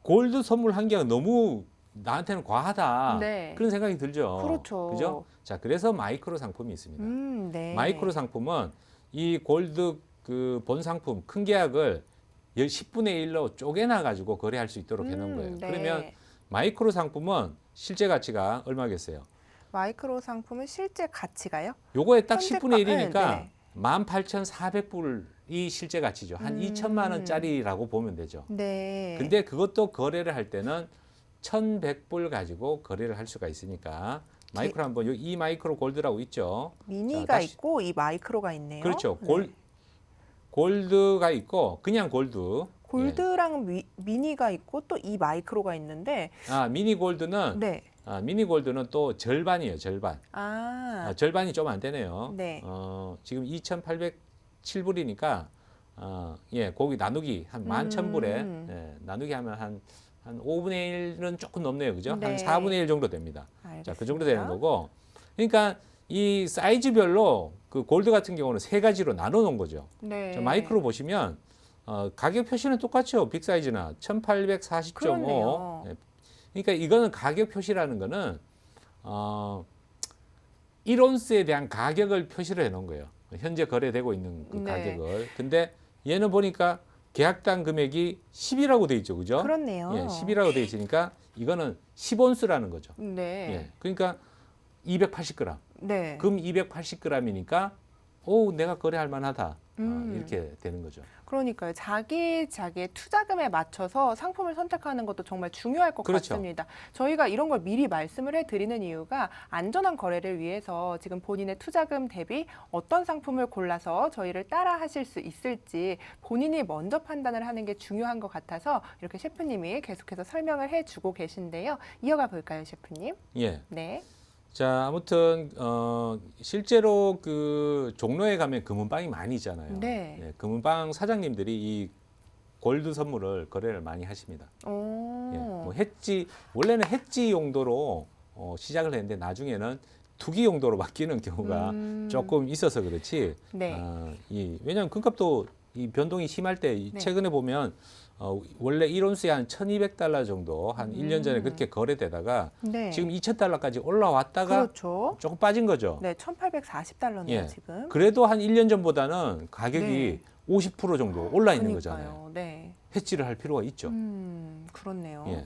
Speaker 2: 골드 선물 한 개가 너무 나한테는 과하다.
Speaker 1: 네.
Speaker 2: 그런 생각이 들죠.
Speaker 1: 그렇죠.
Speaker 2: 그죠? 자, 그래서 마이크로 상품이 있습니다.
Speaker 1: 네.
Speaker 2: 마이크로 상품은 이 골드 본 상품 큰 계약을 10분의 1로 쪼개놔 가지고 거래할 수 있도록 해놓은 거예요.
Speaker 1: 네.
Speaker 2: 그러면 마이크로 상품은 실제 가치가 얼마겠어요?
Speaker 1: 마이크로 상품은 실제 가치가요?
Speaker 2: 요거에 딱
Speaker 1: 현재
Speaker 2: 10분의 1이니까
Speaker 1: 네.
Speaker 2: 18,400불이 실제 가치죠. 한 2천만 원짜리라고 보면 되죠.
Speaker 1: 네.
Speaker 2: 근데 그것도 거래를 할 때는 1,100불 가지고 거래를 할 수가 있으니까 마이크로 한번 이 마이크로 골드라고 있죠.
Speaker 1: 미니가
Speaker 2: 자, 다시-
Speaker 1: 있고 이 마이크로가 있네요.
Speaker 2: 그렇죠.
Speaker 1: 네.
Speaker 2: 골드가 있고 그냥 골드.
Speaker 1: 골드랑 미니가 있고 또 이 마이크로가 있는데
Speaker 2: 미니 골드는
Speaker 1: 네.
Speaker 2: 미니 골드는 또 절반이에요, 절반. 절반이 좀 안 되네요.
Speaker 1: 네.
Speaker 2: 지금 2,807불이니까 거기 나누기 한 11,000불에 나누기 하면 한 5분의 1은 조금 넘네요. 그죠?
Speaker 1: 네.
Speaker 2: 한 4분의 1 정도 됩니다.
Speaker 1: 알겠습니다.
Speaker 2: 자, 그 정도 되는 거고. 그러니까 이 사이즈별로 그 골드 같은 경우는 세 가지로 나눠 놓은 거죠.
Speaker 1: 네.
Speaker 2: 자, 마이크로 보시면 가격 표시는 똑같죠. 빅 사이즈나 1840.5.
Speaker 1: 그렇네요.
Speaker 2: 그러니까 이거는 가격 표시라는 거는 1온스에 대한 가격을 표시를 해 놓은 거예요. 현재 거래되고 있는 그
Speaker 1: 네.
Speaker 2: 가격을. 근데 얘는 보니까 계약당 금액이 10이라고 돼 있죠. 그죠?
Speaker 1: 그렇네요.
Speaker 2: 10이라고 돼 있으니까 이거는 10온스라는 거죠.
Speaker 1: 네.
Speaker 2: 그러니까 280g.
Speaker 1: 네.
Speaker 2: 금 280g이니까 내가 거래할 만하다. 이렇게 되는 거죠.
Speaker 1: 그러니까요. 자기의 투자금에 맞춰서 상품을 선택하는 것도 정말 중요할 것
Speaker 2: 그렇죠.
Speaker 1: 같습니다. 저희가 이런 걸 미리 말씀을 해드리는 이유가 안전한 거래를 위해서 지금 본인의 투자금 대비 어떤 상품을 골라서 저희를 따라 하실 수 있을지 본인이 먼저 판단을 하는 게 중요한 것 같아서 이렇게 셰프님이 계속해서 설명을 해주고 계신데요. 이어가 볼까요, 셰프님?
Speaker 2: 예.
Speaker 1: 네.
Speaker 2: 자, 아무튼 실제로 그 종로에 가면 금은방이 많이 있잖아요.
Speaker 1: 네.
Speaker 2: 금은방 사장님들이 이 골드 선물을 거래를 많이 하십니다. 뭐 원래는 해지 용도로 시작을 했는데 나중에는 투기 용도로 바뀌는 경우가 조금 있어서 그렇지.
Speaker 1: 네.
Speaker 2: 왜냐하면 금값도 이 변동이 심할 때
Speaker 1: 네.
Speaker 2: 최근에 보면 원래 1온스에 한 1,200달러 정도 한 1년 전에 그렇게 거래되다가
Speaker 1: 네.
Speaker 2: 지금 2,000달러까지 올라왔다가
Speaker 1: 그렇죠.
Speaker 2: 조금 빠진 거죠.
Speaker 1: 네, 1,840달러네요, 지금.
Speaker 2: 그래도 한 1년 전보다는 가격이 50% 정도 올라 있는 거잖아요.
Speaker 1: 네.
Speaker 2: 해지를 할 필요가 있죠.
Speaker 1: 그렇네요.
Speaker 2: 예.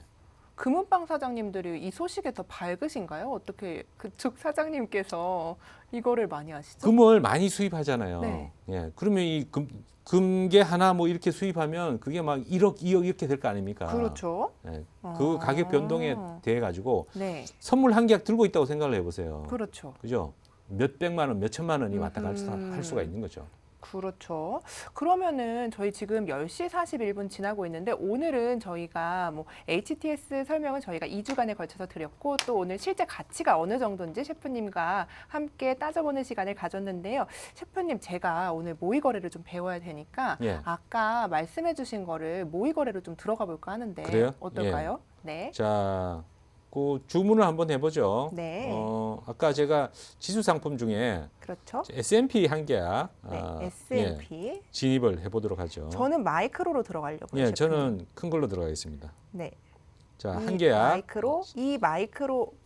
Speaker 1: 금은방 사장님들이 이 소식에 더 밝으신가요? 어떻게 그쪽 사장님께서 이거를 많이 아시죠?
Speaker 2: 금을 많이 수입하잖아요.
Speaker 1: 네.
Speaker 2: 그러면 이 금괴 하나 뭐 이렇게 수입하면 그게 막 1억, 2억 이렇게 될 거 아닙니까?
Speaker 1: 그렇죠.
Speaker 2: 그 가격 변동에 대해 가지고
Speaker 1: 네.
Speaker 2: 선물 한 계약 들고 있다고 생각을 해보세요.
Speaker 1: 그렇죠.
Speaker 2: 그죠? 몇 백만 원, 몇 천만 원이 왔다 갔다 할 수가 있는 거죠.
Speaker 1: 그렇죠. 그러면은 저희 지금 10시 41분 지나고 있는데 오늘은 저희가 뭐 HTS 설명은 저희가 2주간에 걸쳐서 드렸고 또 오늘 실제 가치가 어느 정도인지 셰프님과 함께 따져보는 시간을 가졌는데요. 셰프님 제가 오늘 모의 거래를 좀 배워야 되니까
Speaker 2: 예.
Speaker 1: 아까 말씀해 주신 거를 모의 거래로 좀 들어가 볼까 하는데
Speaker 2: 그래요?
Speaker 1: 어떨까요? 네.
Speaker 2: 자, 그 주문을 한번 해보죠.
Speaker 1: 네.
Speaker 2: 아까 제가 지수 상품 중에
Speaker 1: 그렇죠.
Speaker 2: S&P 한 계약
Speaker 1: 네. S&P.
Speaker 2: 진입을 해보도록 하죠.
Speaker 1: 저는 마이크로로 들어가려고요. 셰프님.
Speaker 2: 저는 큰 걸로 들어가겠습니다.
Speaker 1: 네.
Speaker 2: 자,
Speaker 1: 이
Speaker 2: 한 계약.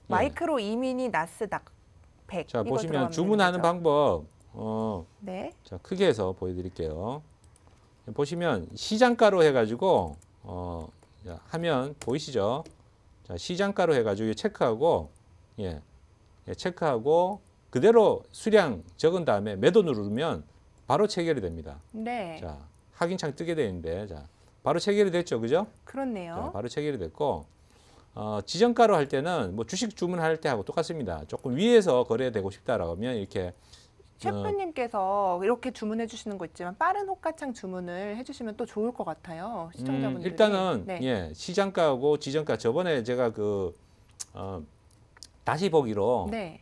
Speaker 1: 마이크로 이미니 나스닥 100.
Speaker 2: 자,
Speaker 1: 이거
Speaker 2: 보시면
Speaker 1: 들어가면
Speaker 2: 주문하는
Speaker 1: 되는 거죠?
Speaker 2: 방법.
Speaker 1: 네.
Speaker 2: 자, 크게 해서 보여드릴게요. 보시면 시장가로 해가지고 자, 화면 보이시죠? 자, 시장가로 해가지고 체크하고 체크하고 그대로 수량 적은 다음에 매도 누르면 바로 체결이 됩니다.
Speaker 1: 네.
Speaker 2: 자, 확인창 뜨게 되는데 자, 바로 체결이 됐죠, 그죠?
Speaker 1: 그렇네요.
Speaker 2: 자, 바로 체결이 됐고 지정가로 할 때는 뭐 주식 주문할 때하고 똑같습니다. 조금 위에서 거래되고 싶다라고 하면 이렇게
Speaker 1: 셰프님께서 이렇게 주문해 주시는 거 있지만 빠른 호가창 주문을 해주시면 또 좋을 것 같아요. 시청자분들이.
Speaker 2: 일단은
Speaker 1: 네.
Speaker 2: 시장가하고 지정가 저번에 제가 다시 보기로
Speaker 1: 네.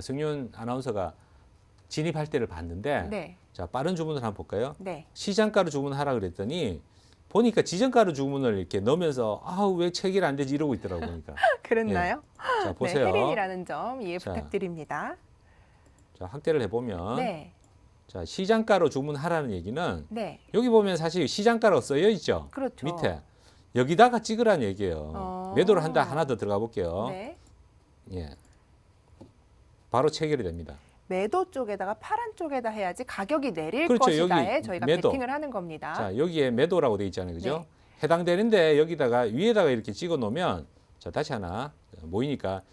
Speaker 2: 승윤 아나운서가 진입할 때를 봤는데
Speaker 1: 네.
Speaker 2: 자, 빠른 주문을 한번 볼까요?
Speaker 1: 네.
Speaker 2: 시장가로 주문하라 그랬더니 보니까 지정가로 주문을 이렇게 넣으면서 왜 체결 안 되지 이러고 있더라고 보니까.
Speaker 1: 그랬나요?
Speaker 2: 자, 보세요.
Speaker 1: 네, 혜린이라는 점 이해
Speaker 2: 자.
Speaker 1: 부탁드립니다.
Speaker 2: 자, 확대를 해보면
Speaker 1: 네.
Speaker 2: 자, 시장가로 주문하라는 얘기는
Speaker 1: 네.
Speaker 2: 여기 보면 사실 시장가로 쓰여 있죠.
Speaker 1: 그렇죠.
Speaker 2: 밑에 여기다가 찍으라는 얘기예요. 매도를 한다 하나 더 들어가 볼게요.
Speaker 1: 네.
Speaker 2: 바로 체결이 됩니다.
Speaker 1: 매도 쪽에다가 파란 쪽에다 해야지 가격이 내릴
Speaker 2: 그렇죠.
Speaker 1: 것이다에
Speaker 2: 여기
Speaker 1: 저희가
Speaker 2: 매도.
Speaker 1: 베팅을 하는 겁니다.
Speaker 2: 자, 여기에 매도라고 돼 있잖아요. 그죠?
Speaker 1: 네.
Speaker 2: 해당되는데 여기다가 위에다가 이렇게 찍어 놓으면 자, 다시 하나 모이니까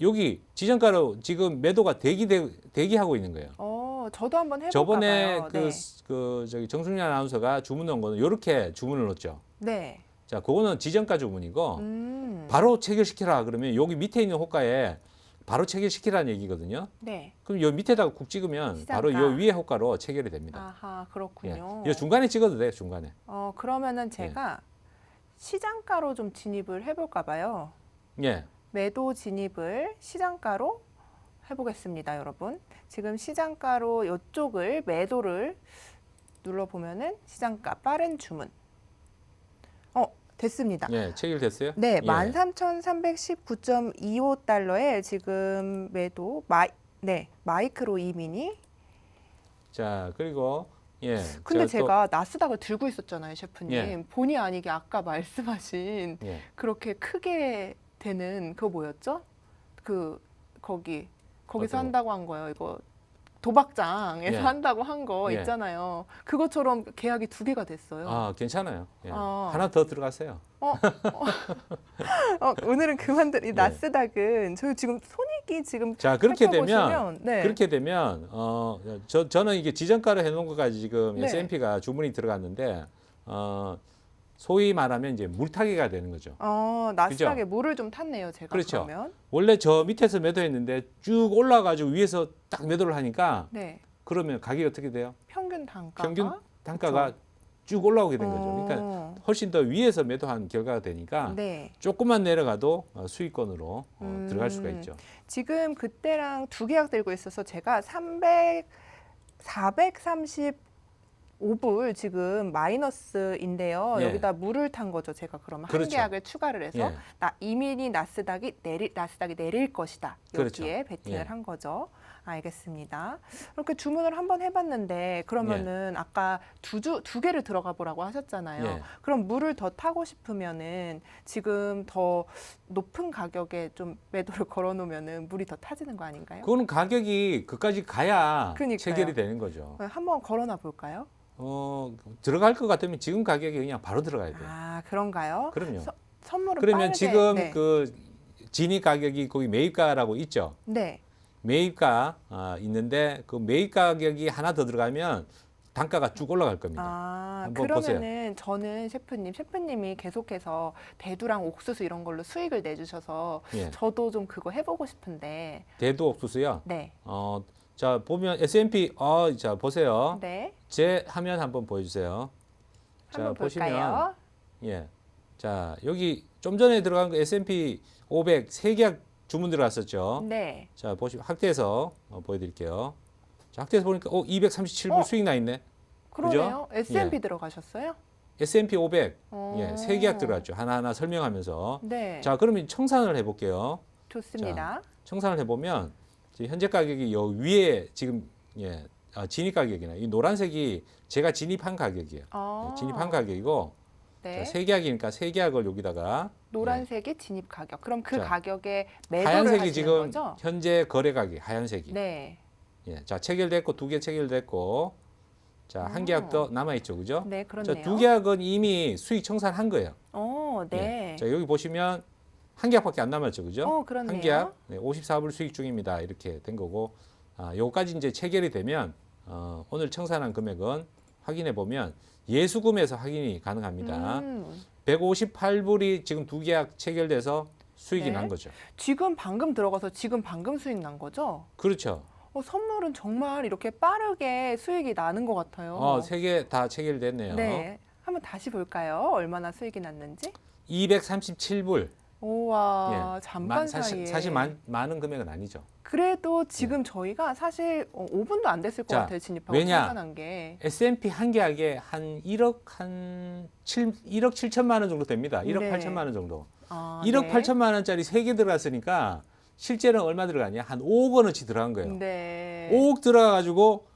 Speaker 2: 여기 지정가로 지금 매도가 대기하고 있는 거예요.
Speaker 1: 저도 한번 해볼까
Speaker 2: 저번에
Speaker 1: 봐요.
Speaker 2: 저기 정승윤 아나운서가 주문 넣은 거는 이렇게 주문을 넣었죠.
Speaker 1: 네.
Speaker 2: 자, 그거는 지정가 주문이고
Speaker 1: 네.
Speaker 2: 바로 체결시켜라 그러면 여기 밑에 있는 호가에 바로 체결시키라는 얘기거든요.
Speaker 1: 네.
Speaker 2: 그럼 요 밑에다가 국 찍으면 바로
Speaker 1: 시장가.
Speaker 2: 요 위에 호가로 체결이 됩니다.
Speaker 1: 아하,
Speaker 2: 예.
Speaker 1: 그렇군요.
Speaker 2: 요 중간에 찍어도 돼요. 중간에.
Speaker 1: 그러면은 제가 시장가로 좀 진입을 해볼까 봐요.
Speaker 2: 예.
Speaker 1: 매도 진입을 시장가로 해보겠습니다, 여러분. 지금 시장가로 이쪽을 매도를 눌러보면은 시장가 빠른 주문. 됐습니다.
Speaker 2: 예, 체결됐어요?
Speaker 1: 네,
Speaker 2: 예.
Speaker 1: 13,319.25달러에 지금 매도 마이크로 이미니.
Speaker 2: 자, 그리고 예.
Speaker 1: 근데
Speaker 2: 또-
Speaker 1: 제가 나스닥을 들고 있었잖아요, 셰프님.
Speaker 2: 예.
Speaker 1: 본의 아니게 아까 말씀하신
Speaker 2: 예.
Speaker 1: 그렇게 크게 되는 그거 뭐였죠? 거기서
Speaker 2: 어떤 거?
Speaker 1: 한다고 한 거예요. 이거 도박장에서
Speaker 2: 예.
Speaker 1: 한다고 한 거
Speaker 2: 예.
Speaker 1: 있잖아요. 그것처럼 계약이 2개가 됐어요.
Speaker 2: 아, 괜찮아요. 예.
Speaker 1: 어.
Speaker 2: 하나 더 들어가세요.
Speaker 1: 오늘은 그만들 이
Speaker 2: 예.
Speaker 1: 나스닥은 저희 지금 손익이 지금
Speaker 2: 자, 그렇게 되면
Speaker 1: 살펴보시면, 네.
Speaker 2: 그렇게 되면 저는 이게 지정가로 해놓은 것까지 지금
Speaker 1: 네.
Speaker 2: S&P가 주문이 들어갔는데 소위 말하면 이제 물타기가 되는 거죠.
Speaker 1: 나스닥에 물을 좀 탔네요, 제가.
Speaker 2: 그렇죠.
Speaker 1: 그러면.
Speaker 2: 원래 저 밑에서 매도했는데 쭉 올라가지고 위에서 딱 매도를 하니까
Speaker 1: 네.
Speaker 2: 그러면 가격이 어떻게 돼요?
Speaker 1: 평균 단가가
Speaker 2: 평균 단가가 쭉 올라오게 된 거죠. 그러니까
Speaker 1: 어,
Speaker 2: 훨씬 더 위에서 매도한 결과가 되니까
Speaker 1: 네.
Speaker 2: 조금만 내려가도 수익권으로 들어갈 수가
Speaker 1: 음.
Speaker 2: 있죠.
Speaker 1: 지금 그때랑 2계약 들고 있어서 제가 435불 지금 마이너스인데요.
Speaker 2: 예.
Speaker 1: 여기다 물을 탄 거죠. 제가 그러면 한
Speaker 2: 그렇죠.
Speaker 1: 계약을 추가를 해서
Speaker 2: 예.
Speaker 1: 이민이 나스닥이 내릴 것이다.
Speaker 2: 그렇죠.
Speaker 1: 여기에 베팅을
Speaker 2: 예.
Speaker 1: 한 거죠. 알겠습니다. 이렇게 주문을 한번 해봤는데 그러면은 아까 두 개를 들어가 보라고 하셨잖아요.
Speaker 2: 예.
Speaker 1: 그럼 물을 더 타고 싶으면은 지금 더 높은 가격에 좀 매도를 걸어놓으면은 물이 더 타지는 거 아닌가요?
Speaker 2: 그거는 가격이 그까지 가야
Speaker 1: 그러니까요.
Speaker 2: 체결이 되는 거죠.
Speaker 1: 한번 걸어놔 볼까요?
Speaker 2: 들어갈 것 같으면 지금 가격이 그냥 바로 들어가야 돼요.
Speaker 1: 아, 그런가요?
Speaker 2: 그럼요.
Speaker 1: 선물은
Speaker 2: 그러면
Speaker 1: 빠르게.
Speaker 2: 지금
Speaker 1: 네.
Speaker 2: 그 진입 가격이 거기 매입가라고 있죠.
Speaker 1: 네.
Speaker 2: 매입가 있는데 그 매입 가격이 하나 더 들어가면 단가가 쭉 올라갈 겁니다. 한번
Speaker 1: 그러면은 저는 셰프님이 계속해서 대두랑 옥수수 이런 걸로 수익을 내주셔서
Speaker 2: 예.
Speaker 1: 저도 좀 그거 해보고 싶은데.
Speaker 2: 대두 옥수수요.
Speaker 1: 네.
Speaker 2: 자 보면 S&P 자 보세요.
Speaker 1: 네.
Speaker 2: 제 화면 한번 보여주세요.
Speaker 1: 한번
Speaker 2: 자
Speaker 1: 볼까요?
Speaker 2: 예. 자 여기 좀 전에 들어간 거 S&P 500 3계약 주문 들어갔었죠.
Speaker 1: 네.
Speaker 2: 자 보시면 확대해서 보여드릴게요. 자 확대해서 보니까 237불 수익 나 있네.
Speaker 1: 그러네요.
Speaker 2: 그죠?
Speaker 1: S&P
Speaker 2: 예.
Speaker 1: 들어가셨어요?
Speaker 2: S&P 500
Speaker 1: 어.
Speaker 2: 3계약 들어갔죠. 하나하나 설명하면서.
Speaker 1: 네.
Speaker 2: 자 그러면 청산을 해볼게요.
Speaker 1: 좋습니다.
Speaker 2: 청산을 해보면 지금 현재 가격이 요 위에 지금 진입 가격이나 이 노란색이 제가 진입한 가격이에요. 진입한 가격이고
Speaker 1: 네.
Speaker 2: 자, 3계약이니까 3계약을 여기다가
Speaker 1: 노란색이 진입 가격. 그럼 그
Speaker 2: 자,
Speaker 1: 가격에 매도를
Speaker 2: 하얀색이
Speaker 1: 하시는
Speaker 2: 지금
Speaker 1: 거죠?
Speaker 2: 현재 거래 가격 하얀색이.
Speaker 1: 네.
Speaker 2: 자 체결됐고 2개 체결됐고 자 한 계약 더 남아 있죠, 그죠?
Speaker 1: 네, 그렇네요.
Speaker 2: 자 2계약은 이미 수익 청산한 거예요.
Speaker 1: 네.
Speaker 2: 자 여기 보시면 한 계약밖에 안 남았죠, 그죠?
Speaker 1: 그렇네요.
Speaker 2: 한 계약 54불 수익 중입니다. 이렇게 된 거고 요까지 이제 체결이 되면 오늘 청산한 금액은 확인해 보면 예수금에서 확인이 가능합니다. 158불이 지금 2계약 체결돼서 수익이
Speaker 1: 네.
Speaker 2: 난 거죠.
Speaker 1: 지금 방금 들어가서 지금 방금 수익 난 거죠?
Speaker 2: 그렇죠.
Speaker 1: 선물은 정말 이렇게 빠르게 수익이 나는 것 같아요.
Speaker 2: 3개 다 체결됐네요.
Speaker 1: 네. 한번 다시 볼까요? 얼마나 수익이 났는지?
Speaker 2: 237불.
Speaker 1: 우와, 잠깐 사이에.
Speaker 2: 사실 많은 금액은 아니죠.
Speaker 1: 그래도 지금 저희가 사실 5분도 안 됐을 것
Speaker 2: 자,
Speaker 1: 같아요. 진입하고
Speaker 2: 왜냐?
Speaker 1: 청산한 게.
Speaker 2: S&P 한 계약에 한 1억 7천만 원 정도 됩니다. 1억
Speaker 1: 네.
Speaker 2: 8천만 원 정도.
Speaker 1: 아,
Speaker 2: 1억
Speaker 1: 네.
Speaker 2: 8천만 원짜리 3개 들어갔으니까 실제는 얼마 들어가냐? 한 5억 원어치 들어간 거예요.
Speaker 1: 네.
Speaker 2: 5억 들어가가지고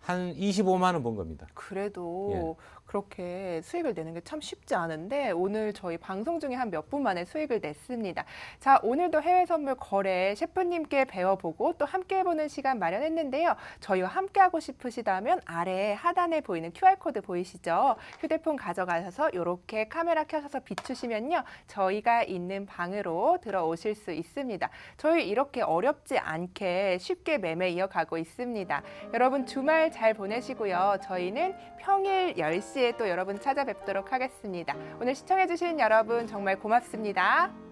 Speaker 2: 한 25만 원 번 겁니다.
Speaker 1: 그래도 그렇게 수익을 내는 게 참 쉽지 않은데 오늘 저희 방송 중에 한 몇 분 만에 수익을 냈습니다. 자, 오늘도 해외 선물 거래 셰프님께 배워보고 또 함께 해보는 시간 마련했는데요. 저희와 함께 하고 싶으시다면 아래 하단에 보이는 QR코드 보이시죠? 휴대폰 가져가셔서 이렇게 카메라 켜셔서 비추시면요. 저희가 있는 방으로 들어오실 수 있습니다. 저희 이렇게 어렵지 않게 쉽게 매매 이어가고 있습니다. 여러분 주말 잘 보내시고요. 저희는 평일 10시에 또 여러분 찾아뵙도록 하겠습니다. 오늘 시청해주신 여러분 정말 고맙습니다.